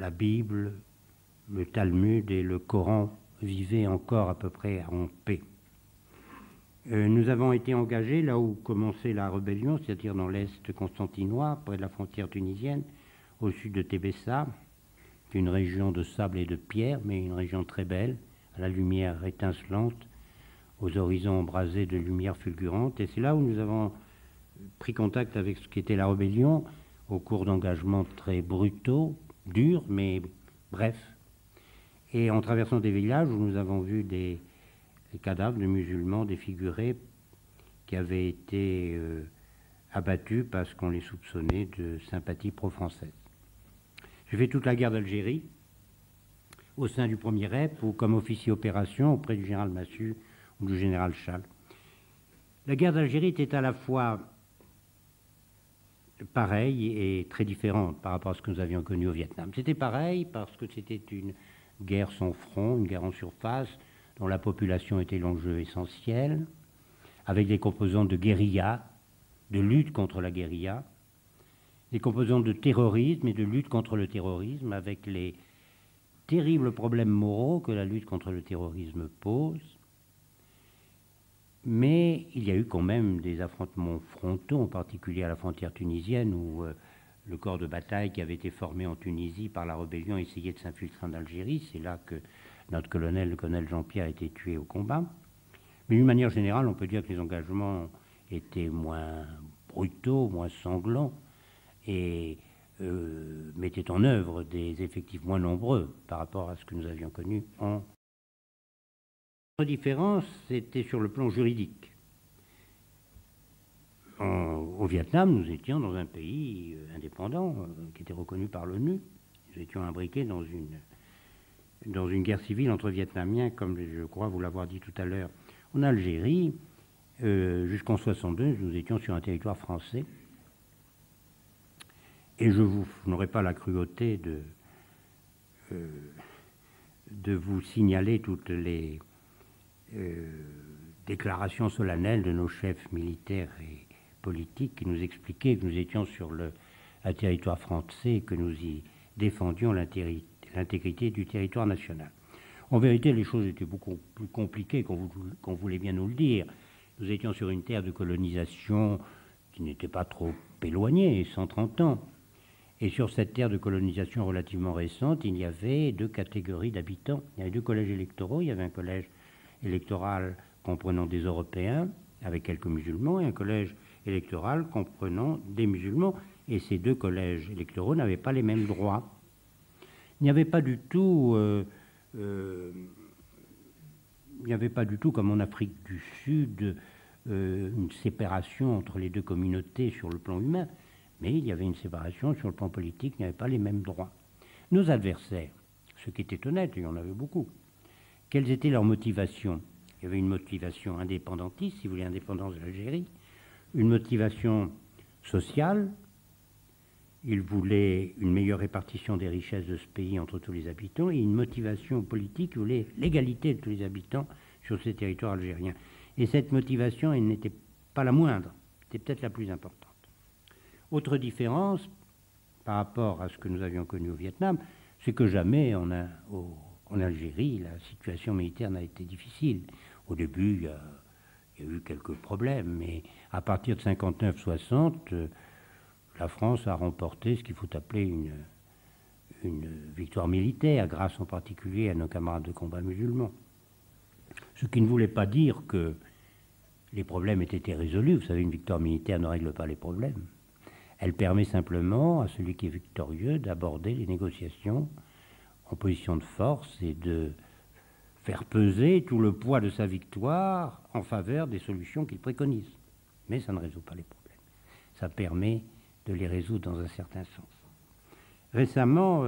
Bible, le Talmud et le Coran vivaient encore à peu près en paix. Nous avons été engagés là où commençait la rébellion, c'est-à-dire dans l'est constantinois, près de la frontière tunisienne, au sud de Tébessa, une région de sable et de pierre, mais une région très belle, à la lumière étincelante, aux horizons embrasés de lumière fulgurante. Et c'est là où nous avons pris contact avec ce qu'était la rébellion, au cours d'engagements très brutaux, durs, mais brefs. Et en traversant des villages où nous avons vu des cadavres de musulmans défigurés qui avaient été abattus parce qu'on les soupçonnait de sympathie pro-française. J'ai fait toute la guerre d'Algérie au sein du 1er REP ou comme officier opération auprès du général Massu ou du général Chal. La guerre d'Algérie était à la fois pareille et très différente par rapport à ce que nous avions connu au Vietnam. C'était pareil parce que c'était une guerre sans front, une guerre en surface, dont la population était l'enjeu essentiel, avec des composantes de guérilla, de lutte contre la guérilla, des composantes de terrorisme et de lutte contre le terrorisme, avec les terribles problèmes moraux que la lutte contre le terrorisme pose. Mais il y a eu quand même des affrontements frontaux, en particulier à la frontière tunisienne, où le corps de bataille qui avait été formé en Tunisie par la rébellion essayait de s'infiltrer en Algérie. C'est là que notre colonel, le colonel Jean-Pierre, a été tué au combat. Mais d'une manière générale, on peut dire que les engagements étaient moins brutaux, moins sanglants, et mettaient en œuvre des effectifs moins nombreux par rapport à ce que nous avions connu en... La différence, c'était sur le plan juridique. Au Vietnam, nous étions dans un pays indépendant, qui était reconnu par l'ONU. Nous étions imbriqués dans une guerre civile entre Vietnamiens, comme je crois vous l'avoir dit tout à l'heure. En Algérie, jusqu'en 1962, nous étions sur un territoire français. Et je n'aurai pas la cruauté de vous signaler toutes les déclarations solennelles de nos chefs militaires et politiques qui nous expliquaient que nous étions sur un territoire français et que nous y défendions l'intégrité du territoire national. En vérité, les choses étaient beaucoup plus compliquées qu'on voulait bien nous le dire. Nous étions sur une terre de colonisation qui n'était pas trop éloignée, 130 ans. Et sur cette terre de colonisation relativement récente, il y avait 2 catégories d'habitants. Il y avait 2 collèges électoraux. Il y avait un collège électoral comprenant des Européens, avec quelques musulmans, et un collège électoral comprenant des musulmans. Et ces 2 collèges électoraux n'avaient pas les mêmes droits. Il n'y avait pas du tout... comme en Afrique du Sud, une séparation entre les 2 communautés sur le plan humain. Mais il y avait une séparation sur le plan politique, il n'y avait pas les mêmes droits. Nos adversaires, ce qui était honnête, il y en avait beaucoup, quelles étaient leurs motivations? Il y avait une motivation indépendantiste, si vous voulez, indépendance de l'Algérie, une motivation sociale, ils voulaient une meilleure répartition des richesses de ce pays entre tous les habitants, et une motivation politique, ils voulaient l'égalité de tous les habitants sur ces territoires algériens. Et cette motivation, elle n'était pas la moindre, c'était peut-être la plus importante. Autre différence par rapport à ce que nous avions connu au Vietnam, c'est que jamais en Algérie, la situation militaire n'a été difficile. Au début, il y a eu quelques problèmes, mais à partir de 59-60, la France a remporté ce qu'il faut appeler une victoire militaire, grâce en particulier à nos camarades de combat musulmans. Ce qui ne voulait pas dire que les problèmes aient été résolus. Vous savez, une victoire militaire ne règle pas les problèmes. Elle permet simplement à celui qui est victorieux d'aborder les négociations en position de force et de faire peser tout le poids de sa victoire en faveur des solutions qu'il préconise. Mais ça ne résout pas les problèmes. Ça permet de les résoudre dans un certain sens. Récemment,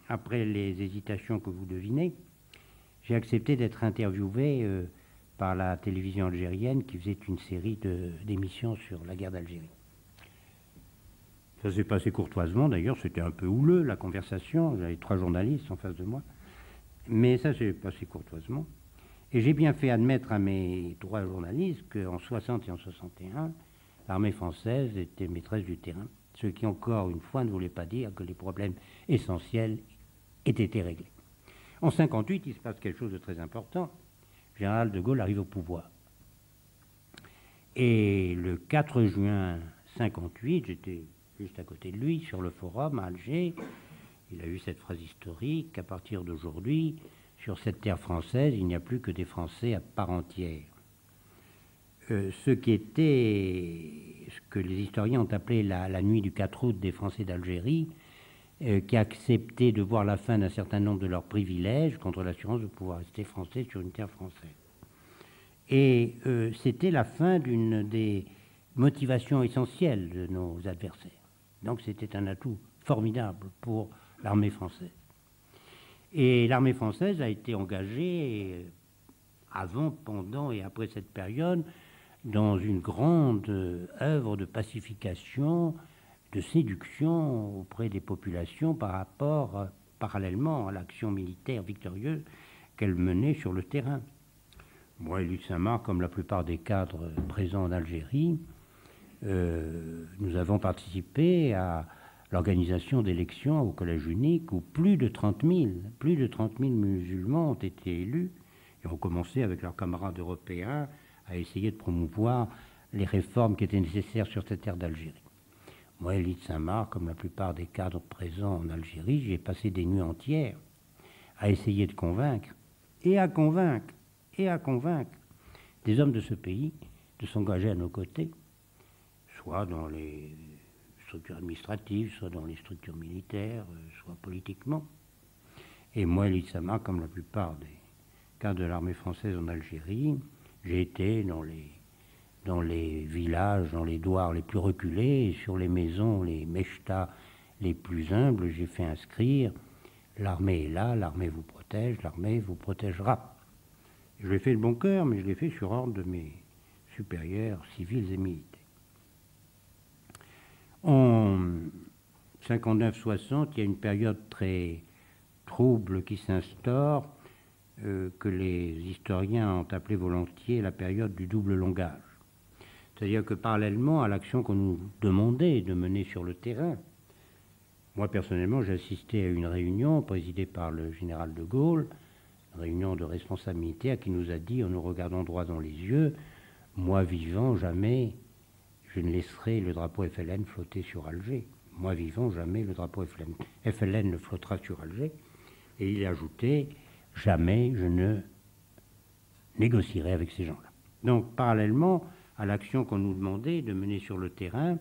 après les hésitations que vous devinez, j'ai accepté d'être interviewé par la télévision algérienne qui faisait une série d'émissions sur la guerre d'Algérie. Ça s'est passé courtoisement, d'ailleurs, c'était un peu houleux la conversation, j'avais 3 journalistes en face de moi, mais ça s'est passé courtoisement. Et j'ai bien fait admettre à mes 3 journalistes qu'en 60 et en 61, l'armée française était maîtresse du terrain, ce qui encore une fois ne voulait pas dire que les problèmes essentiels aient été réglés. En 58, il se passe quelque chose de très important. Général de Gaulle arrive au pouvoir. Et le 4 juin 58, j'étais juste à côté de lui, sur le forum à Alger, il a eu cette phrase historique: qu'à partir d'aujourd'hui, sur cette terre française, il n'y a plus que des Français à part entière. Ce que les historiens ont appelé la nuit du 4 août des Français d'Algérie, qui a accepté de voir la fin d'un certain nombre de leurs privilèges contre l'assurance de pouvoir rester français sur une terre française. Et c'était la fin d'une des motivations essentielles de nos adversaires. Donc c'était un atout formidable pour l'armée française. Et l'armée française a été engagée avant, pendant et après cette période dans une grande œuvre de pacification, de séduction auprès des populations par rapport, parallèlement à l'action militaire victorieuse qu'elle menait sur le terrain. Moi, Élie de Saint-Marc, comme la plupart des cadres présents en Algérie, nous avons participé à l'organisation d'élections au collège unique où plus de 30 000 musulmans ont été élus et ont commencé avec leurs camarades européens à essayer de promouvoir les réformes qui étaient nécessaires sur cette terre d'Algérie. Moi, Élie de Saint-Marc, comme la plupart des cadres présents en Algérie, j'ai passé des nuits entières à essayer de convaincre et à convaincre des hommes de ce pays de s'engager à nos côtés, soit dans les structures administratives, soit dans les structures militaires, soit politiquement. Et moi, Élie de Saint-Marc, comme la plupart des cadres de l'armée française en Algérie, j'ai été dans les villages, dans les douars les plus reculés, et sur les maisons, les mechtas les plus humbles, j'ai fait inscrire « L'armée est là, l'armée vous protège, l'armée vous protégera ». Je l'ai fait de bon cœur, mais je l'ai fait sur ordre de mes supérieurs civils et militaires. En 59-60, il y a une période très trouble qui s'instaure, que les historiens ont appelé volontiers la période du double langage. C'est-à-dire que parallèlement à l'action qu'on nous demandait de mener sur le terrain, moi personnellement j'ai assisté à une réunion présidée par le général de Gaulle, une réunion de responsables militaires qui nous a dit, en nous regardant droit dans les yeux, « Moi vivant, jamais je ne laisserai le drapeau FLN flotter sur Alger. Moi vivant, jamais le drapeau FLN ne flottera sur Alger. » Et il a ajouté, « Jamais je ne négocierai avec ces gens-là. » Donc parallèlement à l'action qu'on nous demandait de mener sur le terrain,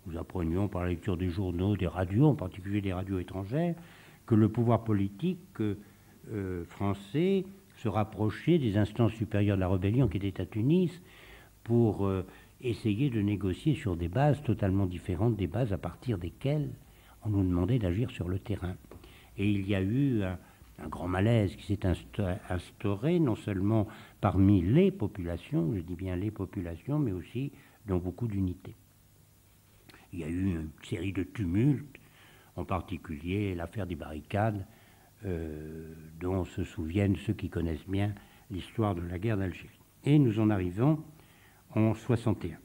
nous apprenions par la lecture des journaux, des radios, en particulier des radios étrangères, que le pouvoir politique français se rapprochait des instances supérieures de la rébellion qui étaient à Tunis pour essayer de négocier sur des bases totalement différentes des bases à partir desquelles on nous demandait d'agir sur le terrain. Et il y a eu un grand malaise qui s'est instauré, non seulement parmi les populations, je dis bien les populations, mais aussi dans beaucoup d'unités. Il y a eu une série de tumultes, en particulier l'affaire des barricades, dont se souviennent ceux qui connaissent bien l'histoire de la guerre d'Algérie. Et nous en arrivons en 61.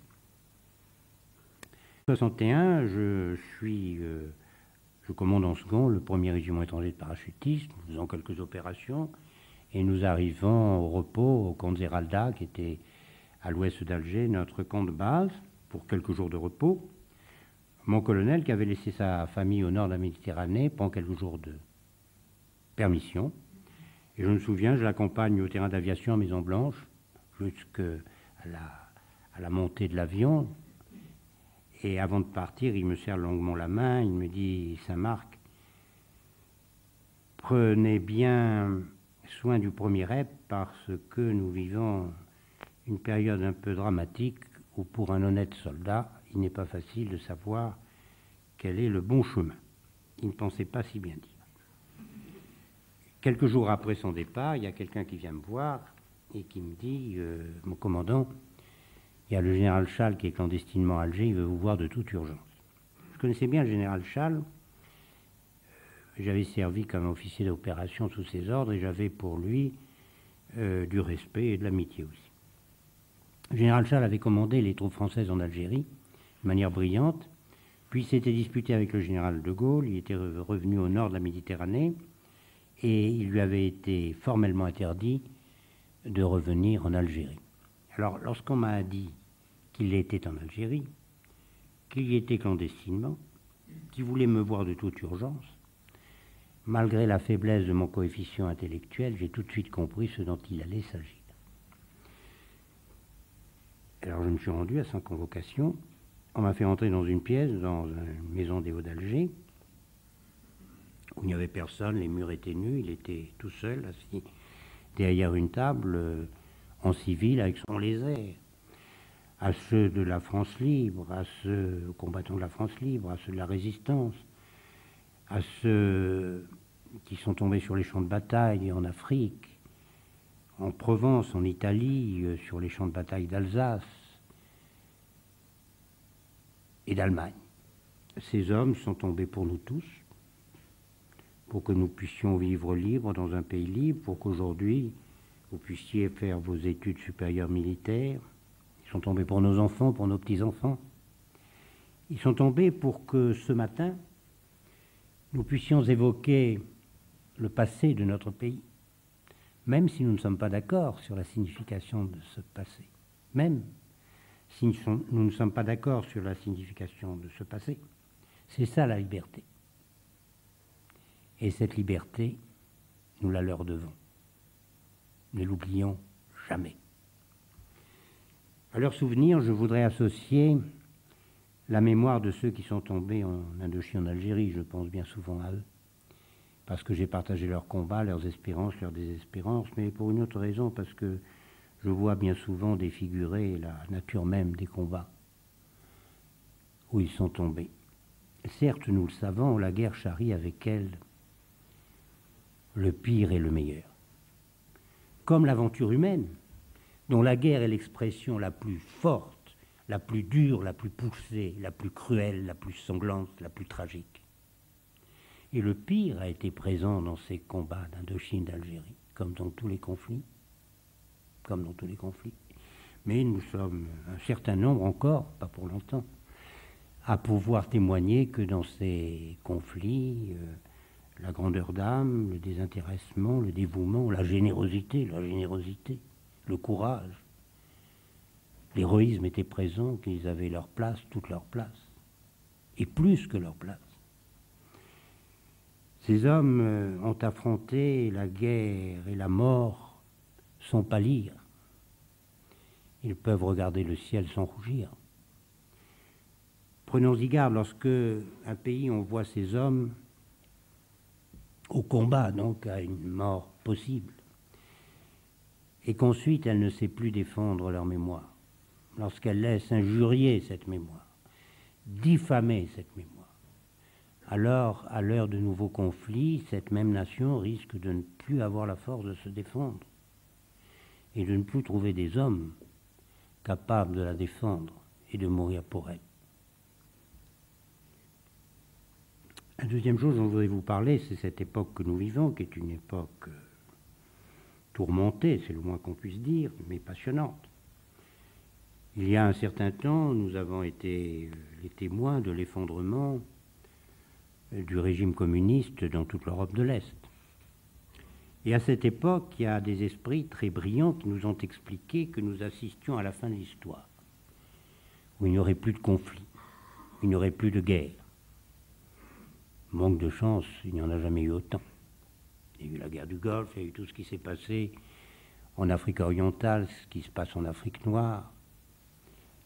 En 61, je commande en second le 1er régiment étranger de parachutistes, nous faisons quelques opérations, et nous arrivons au repos au camp de Zeralda, qui était à l'ouest d'Alger, notre camp de base, pour quelques jours de repos. mon colonel qui avait laissé sa famille au nord de la Méditerranée prend quelques jours de permission. Et je me souviens, je l'accompagne au terrain d'aviation à Maison-Blanche, jusqu'à la montée de l'avion. Et avant de partir, il me serre longuement la main, il me dit « Saint-Marc, prenez bien soin du premier rep parce que nous vivons une période un peu dramatique où pour un honnête soldat, il n'est pas facile de savoir quel est le bon chemin. » Il ne pensait pas si bien dire. Quelques jours après son départ, il y a quelqu'un qui vient me voir et qui me dit « Mon commandant, il y a le général Chasles qui est clandestinement à Alger, il veut vous voir de toute urgence. » Je connaissais bien le général Chasles. J'avais servi comme officier d'opération sous ses ordres et j'avais pour lui du respect et de l'amitié aussi. Le général Chasles avait commandé les troupes françaises en Algérie de manière brillante, puis s'était disputé avec le général de Gaulle, il était revenu au nord de la Méditerranée et il lui avait été formellement interdit de revenir en Algérie. Alors, lorsqu'on m'a dit qu'il était en Algérie, qu'il y était clandestinement, qu'il voulait me voir de toute urgence, malgré la faiblesse de mon coefficient intellectuel, j'ai tout de suite compris ce dont il allait s'agir. Alors, je me suis rendu à sa convocation. On m'a fait entrer dans une pièce, dans une maison des Hauts d'Alger, où il n'y avait personne, les murs étaient nus, il était tout seul, assis derrière une table, en civil, avec son lézard. À ceux de la France libre, à ceux combattants de la France libre, à ceux de la résistance, à ceux qui sont tombés sur les champs de bataille en Afrique, en Provence, en Italie, sur les champs de bataille d'Alsace et d'Allemagne. Ces hommes sont tombés pour nous tous, pour que nous puissions vivre libres dans un pays libre, pour qu'aujourd'hui vous puissiez faire vos études supérieures militaires. Ils sont tombés pour nos enfants, pour nos petits-enfants. Ils sont tombés pour que ce matin, nous puissions évoquer le passé de notre pays, même si nous ne sommes pas d'accord sur la signification de ce passé, même si nous ne sommes pas d'accord sur la signification de ce passé. C'est ça la liberté. Et cette liberté, nous la leur devons. Ne l'oublions jamais. À leur souvenir, je voudrais associer la mémoire de ceux qui sont tombés en Indochine, en Algérie. Je pense bien souvent à eux, parce que j'ai partagé leurs combats, leurs espérances, leurs désespérances, mais pour une autre raison, parce que je vois bien souvent défigurer la nature même des combats où ils sont tombés. Certes, nous le savons, la guerre charrie avec elle le pire et le meilleur. Comme l'aventure humaine, dont la guerre est l'expression la plus forte, la plus dure, la plus poussée, la plus cruelle, la plus sanglante, la plus tragique. Et le pire a été présent dans ces combats d'Indochine, d'Algérie, comme dans tous les conflits. Comme dans tous les conflits. Mais nous sommes un certain nombre encore, pas pour longtemps, à pouvoir témoigner que dans ces conflits, la grandeur d'âme, le désintéressement, le dévouement, la générosité, le courage, l'héroïsme étaient présents, qu'ils avaient leur place, toute leur place, et plus que leur place. Ces hommes ont affronté la guerre et la mort sans pâlir. Ils peuvent regarder le ciel sans rougir. Prenons-y garde lorsque un pays, on voit ces hommes au combat, donc à une mort possible, et qu'ensuite elle ne sait plus défendre leur mémoire, lorsqu'elle laisse injurier cette mémoire, diffamer cette mémoire, alors, à l'heure de nouveaux conflits, cette même nation risque de ne plus avoir la force de se défendre et de ne plus trouver des hommes capables de la défendre et de mourir pour elle. La deuxième chose dont je voudrais vous parler, c'est cette époque que nous vivons, qui est une époque tourmentée, c'est le moins qu'on puisse dire, mais passionnante. Il y a un certain temps, nous avons été les témoins de l'effondrement du régime communiste dans toute l'Europe de l'Est. Et à cette époque, il y a des esprits très brillants qui nous ont expliqué que nous assistions à la fin de l'histoire, où il n'y aurait plus de conflits, il n'y aurait plus de guerre. Manque de chance, il n'y en a jamais eu autant. Il y a eu la guerre du Golfe, il y a eu tout ce qui s'est passé en Afrique orientale, ce qui se passe en Afrique noire.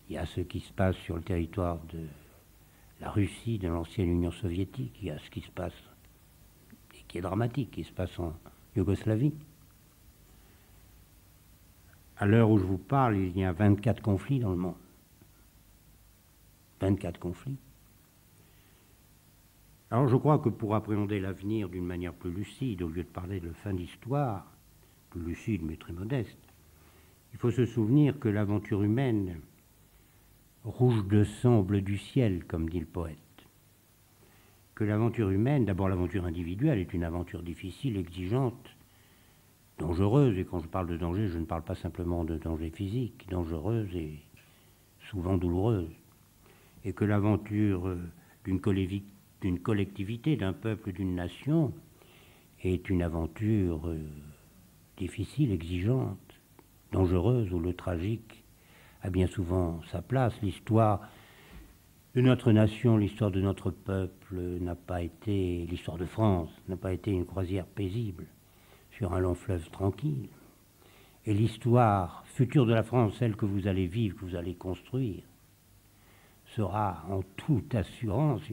Il y a ce qui se passe sur le territoire de la Russie, de l'ancienne Union soviétique. Il y a ce qui se passe, et qui est dramatique, qui se passe en Yougoslavie. À l'heure où je vous parle, il y a 24 conflits dans le monde. 24 conflits. Alors je crois que pour appréhender l'avenir d'une manière plus lucide, au lieu de parler de fin d'histoire, plus lucide mais très modeste, il faut se souvenir que l'aventure humaine, rouge de sang au bleu du ciel, comme dit le poète, que l'aventure humaine, d'abord l'aventure individuelle, est une aventure difficile, exigeante, dangereuse, et quand je parle de danger, je ne parle pas simplement de danger physique, dangereuse et souvent douloureuse, et que l'aventure d'une collectivité, d'un peuple, d'une nation, est une aventure difficile, exigeante, dangereuse, où le tragique a bien souvent sa place. L'histoire de notre nation, l'histoire de notre peuple n'a pas été, l'histoire de France n'a pas été une croisière paisible sur un long fleuve tranquille. Et l'histoire future de la France, celle que vous allez vivre, que vous allez construire, sera en toute assurance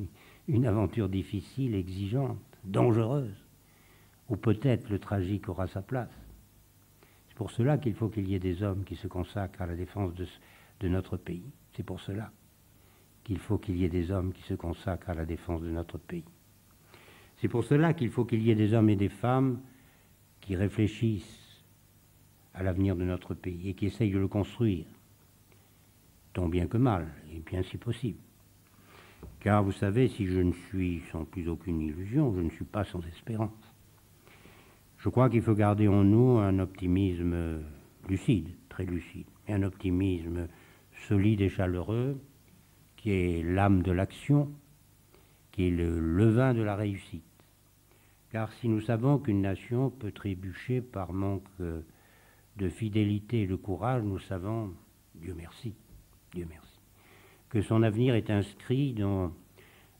une aventure difficile, exigeante, dangereuse, où peut-être le tragique aura sa place. C'est pour cela qu'il faut qu'il y ait des hommes qui se consacrent à la défense de notre pays. C'est pour cela qu'il faut qu'il y ait des hommes qui se consacrent à la défense de notre pays. C'est pour cela qu'il faut qu'il y ait des hommes et des femmes qui réfléchissent à l'avenir de notre pays et qui essayent de le construire, tant bien que mal, et bien si possible. Car vous savez, si je ne suis sans plus aucune illusion, je ne suis pas sans espérance. Je crois qu'il faut garder en nous un optimisme lucide, très lucide, et un optimisme solide et chaleureux, qui est l'âme de l'action, qui est le levain de la réussite. Car si nous savons qu'une nation peut trébucher par manque de fidélité et de courage, nous savons, Dieu merci, que son avenir est inscrit dans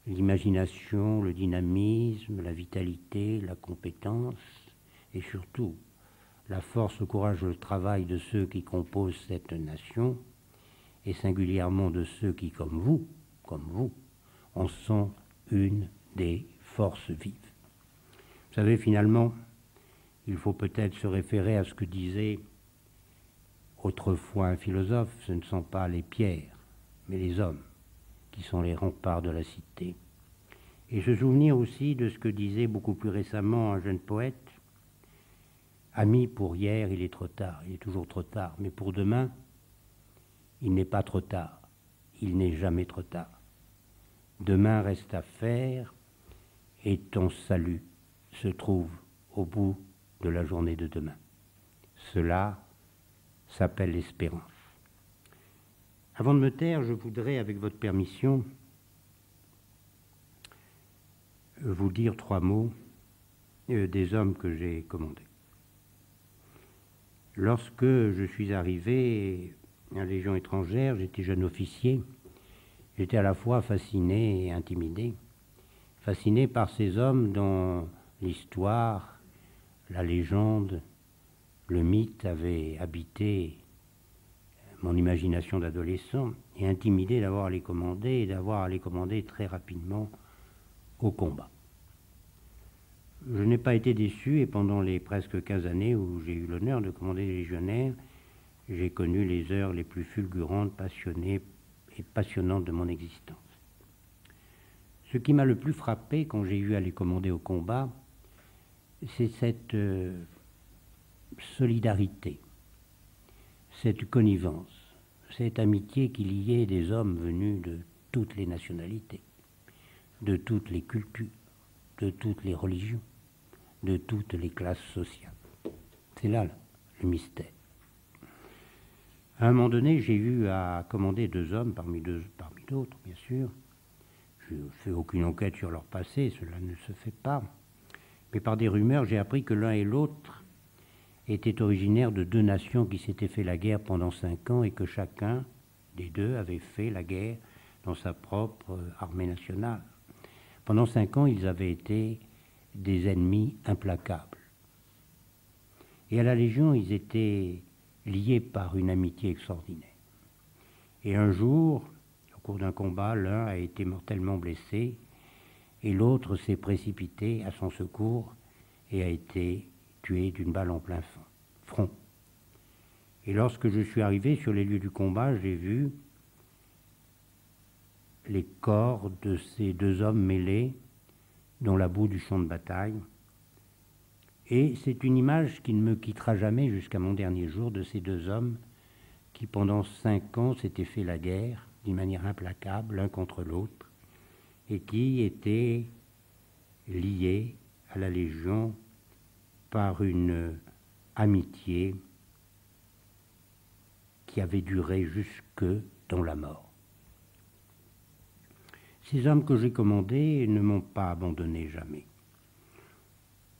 l'imagination, le dynamisme, la vitalité, la compétence et surtout la force, le courage, le travail de ceux qui composent cette nation et singulièrement de ceux qui, comme vous, en sont une des forces vives. Vous savez, finalement, il faut peut-être se référer à ce que disait autrefois un philosophe, ce ne sont pas les pierres, mais les hommes qui sont les remparts de la cité. Et se souvenir aussi de ce que disait beaucoup plus récemment un jeune poète, ami, pour hier, il est trop tard, il est toujours trop tard, mais pour demain, il n'est pas trop tard, il n'est jamais trop tard. Demain reste à faire et ton salut se trouve au bout de la journée de demain. Cela s'appelle l'espérance. Avant de me taire, je voudrais, avec votre permission, vous dire 3 mots des hommes que j'ai commandés. Lorsque je suis arrivé à la Légion étrangère, j'étais jeune officier, j'étais à la fois fasciné et intimidé. Fasciné par ces hommes dont l'histoire, la légende, le mythe avaient habité mon imagination d'adolescent, et intimidé d'avoir à les commander et d'avoir à les commander très rapidement au combat. Je n'ai pas été déçu et pendant les presque 15 années où j'ai eu l'honneur de commander les légionnaires, j'ai connu les heures les plus fulgurantes, passionnées et passionnantes de mon existence. Ce qui m'a le plus frappé quand j'ai eu à les commander au combat, c'est cette solidarité, cette connivence, cette amitié qu'il y ait des hommes venus de toutes les nationalités, de toutes les cultures, de toutes les religions, de toutes les classes sociales. C'est là le mystère. À un moment donné, j'ai eu à commander 2 hommes, parmi d'autres, bien sûr. Je ne fais aucune enquête sur leur passé, cela ne se fait pas. Mais par des rumeurs, j'ai appris que l'un et l'autre étaient originaires de 2 nations qui s'étaient fait la guerre pendant 5 ans et que chacun des 2 avait fait la guerre dans sa propre armée nationale. Pendant 5 ans, ils avaient été des ennemis implacables. Et à la Légion, ils étaient liés par une amitié extraordinaire. Et un jour, au cours d'un combat, l'un a été mortellement blessé et l'autre s'est précipité à son secours et a été tué d'une balle en plein front. Et lorsque je suis arrivé sur les lieux du combat, j'ai vu les corps de ces 2 hommes mêlés dans la boue du champ de bataille. Et c'est une image qui ne me quittera jamais jusqu'à mon dernier jour, de ces 2 hommes qui pendant 5 ans s'étaient fait la guerre d'une manière implacable l'un contre l'autre et qui étaient liés à la Légion par une amitié qui avait duré jusque dans la mort. Ces hommes que j'ai commandés ne m'ont pas abandonné jamais.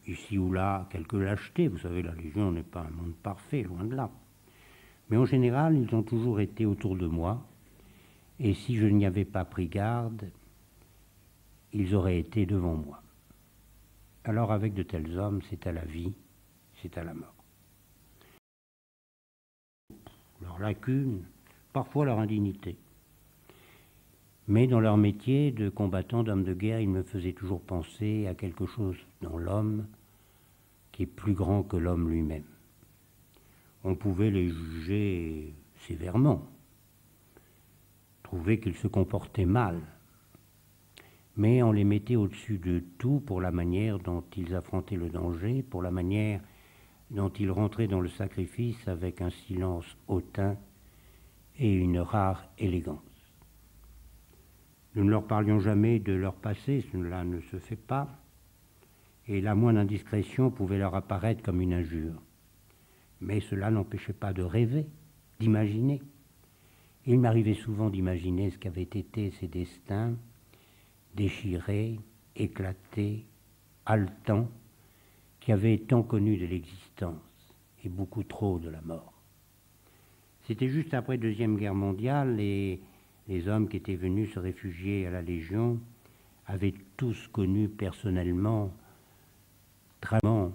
Ici ou là, quelques lâchetés, vous savez, la Légion n'est pas un monde parfait, loin de là. Mais en général, ils ont toujours été autour de moi, et si je n'y avais pas pris garde, ils auraient été devant moi. Alors avec de tels hommes, c'est à la vie, c'est à la mort. Leurs lacunes, parfois leur indignité. Mais dans leur métier de combattant, d'homme de guerre, ils me faisaient toujours penser à quelque chose dans l'homme qui est plus grand que l'homme lui-même. On pouvait les juger sévèrement, trouver qu'ils se comportaient mal, mais on les mettait au-dessus de tout pour la manière dont ils affrontaient le danger, pour la manière dont ils rentraient dans le sacrifice avec un silence hautain et une rare élégance. Nous ne leur parlions jamais de leur passé, cela ne se fait pas, et la moindre indiscrétion pouvait leur apparaître comme une injure. Mais cela n'empêchait pas de rêver, d'imaginer. Il m'arrivait souvent d'imaginer ce qu'avaient été ces destins, déchirés, éclatés, haletants, qui avaient tant connu de l'existence et beaucoup trop de la mort. C'était juste après la Deuxième Guerre mondiale et les hommes qui étaient venus se réfugier à la Légion avaient tous connu personnellement, vraiment,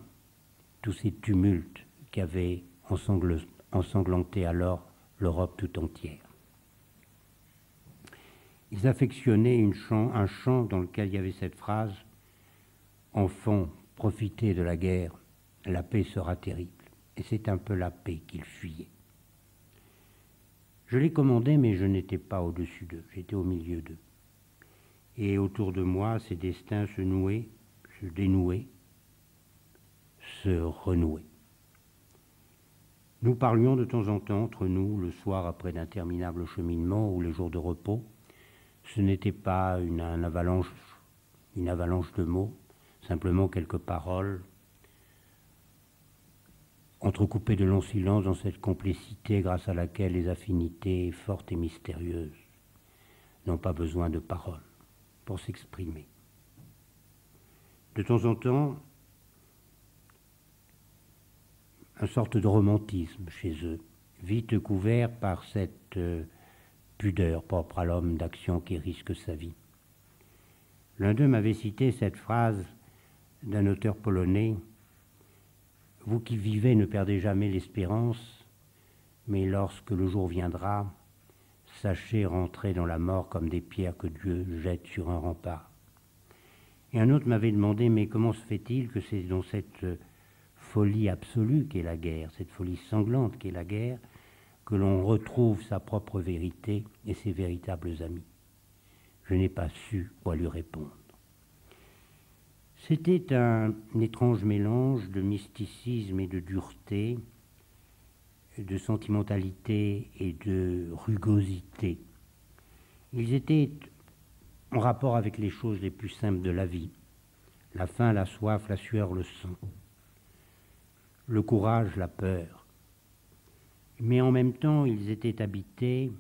tous ces tumultes qui avaient ensanglanté alors l'Europe tout entière. Ils affectionnaient un chant dans lequel il y avait cette phrase « Enfants, profitez de la guerre, la paix sera terrible ». Et c'est un peu la paix qu'ils fuyaient. Je les commandais, mais je n'étais pas au-dessus d'eux, j'étais au milieu d'eux. Et autour de moi, ces destins se nouaient, se dénouaient, se renouaient. Nous parlions de temps en temps entre nous, le soir après d'interminables cheminements ou les jours de repos. Ce n'était pas une avalanche de mots, simplement quelques paroles, entrecoupées de longs silences dans cette complicité grâce à laquelle les affinités fortes et mystérieuses n'ont pas besoin de paroles pour s'exprimer. De temps en temps, une sorte de romantisme chez eux, vite couvert par cette pudeur propre à l'homme d'action qui risque sa vie. L'un d'eux m'avait cité cette phrase d'un auteur polonais: « Vous qui vivez ne perdez jamais l'espérance, mais lorsque le jour viendra, sachez rentrer dans la mort comme des pierres que Dieu jette sur un rempart. » Et un autre m'avait demandé: « Mais comment se fait-il que c'est dans cette folie absolue qu'est la guerre, cette folie sanglante qu'est la guerre, que l'on retrouve sa propre vérité et ses véritables amis ?» Je n'ai pas su quoi lui répondre. C'était un étrange mélange de mysticisme et de dureté, de sentimentalité et de rugosité. Ils étaient en rapport avec les choses les plus simples de la vie: la faim, la soif, la sueur, le sang, le courage, la peur. Mais en même temps, ils étaient habités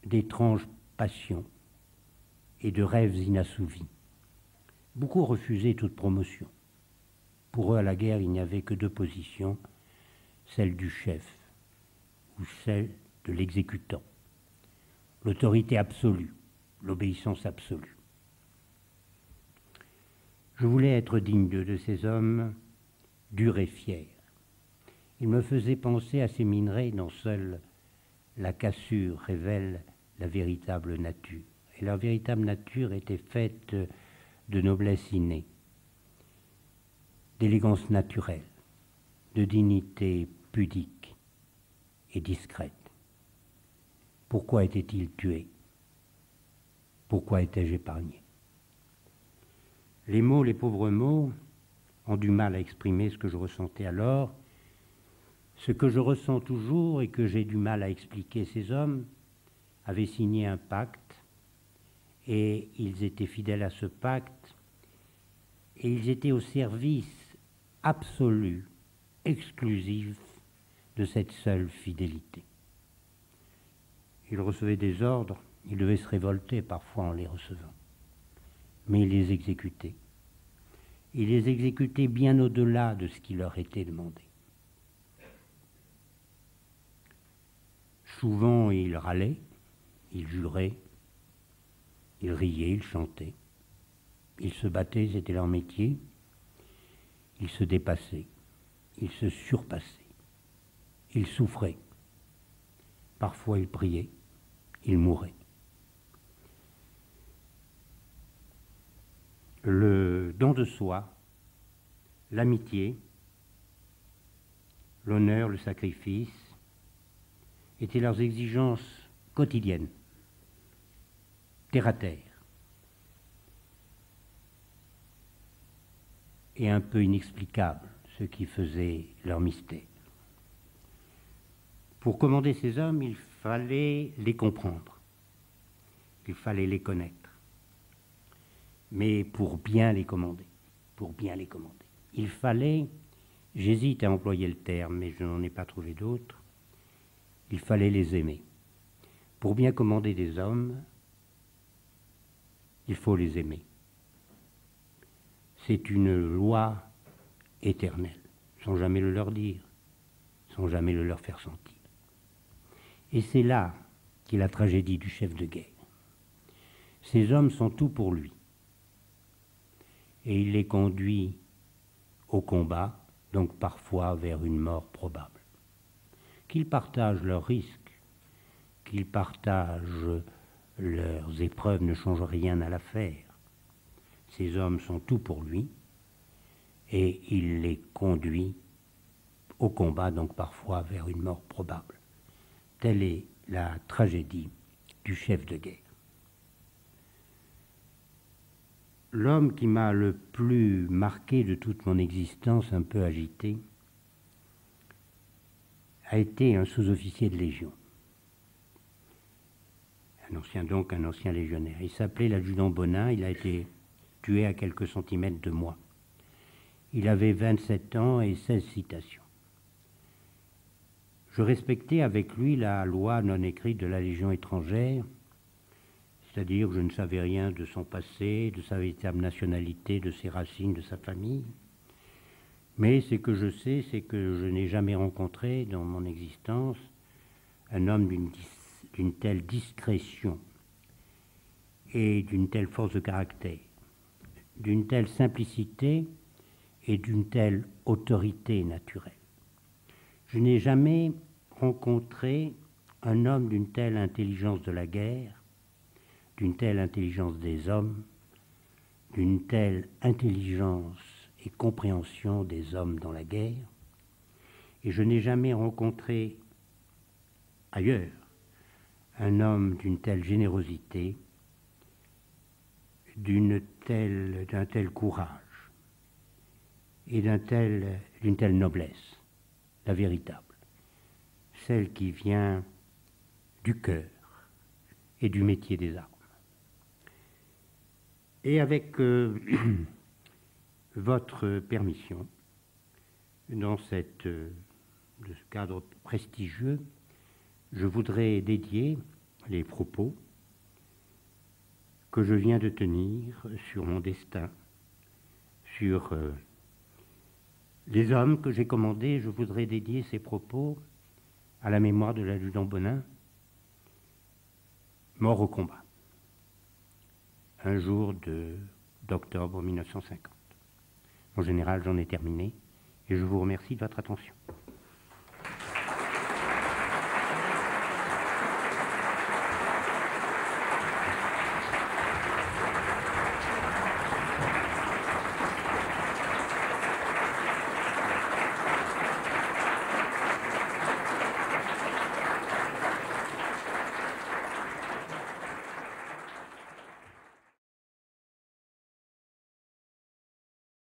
d'étranges passions et de rêves inassouvis. Beaucoup refusaient toute promotion. Pour eux, à la guerre, il n'y avait que 2 positions, celle du chef ou celle de l'exécutant. l'autorité absolue, l'obéissance absolue. Je voulais être digne de ces hommes durs et fiers. Ils me faisaient penser à ces minerais dont seule la cassure révèle la véritable nature. Et leur véritable nature était faite de noblesse innée, d'élégance naturelle, de dignité pudique et discrète. Pourquoi étaient-ils tués? Pourquoi étais-je épargné? Les mots, les pauvres mots, ont du mal à exprimer ce que je ressentais alors, ce que je ressens toujours et que j'ai du mal à expliquer. Ces hommes avaient signé un pacte et ils étaient fidèles à ce pacte et ils étaient au service absolu, exclusif de cette seule fidélité. Ils recevaient des ordres, ils devaient se révolter parfois en les recevant, mais ils les exécutaient. Ils les exécutaient bien au-delà de ce qui leur était demandé. Souvent, ils râlaient, ils juraient, ils riaient, ils chantaient. Ils se battaient, c'était leur métier. Ils se dépassaient, ils se surpassaient. Ils souffraient. Parfois, ils priaient, ils mouraient. Le don de soi, l'amitié, l'honneur, le sacrifice, étaient leurs exigences quotidiennes, terre à terre, et un peu inexplicables, ce qui faisait leur mystère. Pour commander ces hommes, il fallait les comprendre, il fallait les connaître, mais pour bien les commander, il fallait, j'hésite à employer le terme, mais je n'en ai pas trouvé d'autre, il fallait les aimer. Pour bien commander des hommes, il faut les aimer. C'est une loi éternelle, sans jamais le leur dire, sans jamais le leur faire sentir. Et c'est là qu'est la tragédie du chef de guerre. Ces hommes sont tout pour lui. Et il les conduit au combat, donc parfois vers une mort probable. Qu'ils partagent leurs risques, qu'ils partagent leurs épreuves ne changent rien à l'affaire. Ces hommes sont tout pour lui et il les conduit au combat, donc parfois vers une mort probable. Telle est la tragédie du chef de guerre. L'homme qui m'a le plus marqué de toute mon existence, un peu agité, a été un sous-officier de Légion. Un ancien légionnaire. Il s'appelait l'adjudant Bonin, il a été tué à quelques centimètres de moi. Il avait 27 ans et 16 citations. Je respectais avec lui la loi non écrite de la Légion étrangère, c'est-à-dire que je ne savais rien de son passé, de sa véritable nationalité, de ses racines, de sa famille. Mais ce que je sais, c'est que je n'ai jamais rencontré dans mon existence un homme d'une telle discrétion et d'une telle force de caractère, d'une telle simplicité et d'une telle autorité naturelle. Je n'ai jamais rencontré un homme d'une telle intelligence de la guerre, d'une telle intelligence des hommes, d'une telle intelligence et compréhension des hommes dans la guerre, et je n'ai jamais rencontré ailleurs un homme d'une telle générosité, d'un tel courage et d'une telle noblesse, la véritable, celle qui vient du cœur et du métier des armes. Et avec votre permission, dans ce cadre prestigieux, je voudrais dédier les propos que je viens de tenir sur mon destin, sur les hommes que j'ai commandés. Je voudrais dédier ces propos à la mémoire de l'adjudant Bonin, mort au combat, un jour d'octobre 1950. En général, j'en ai terminé et je vous remercie de votre attention.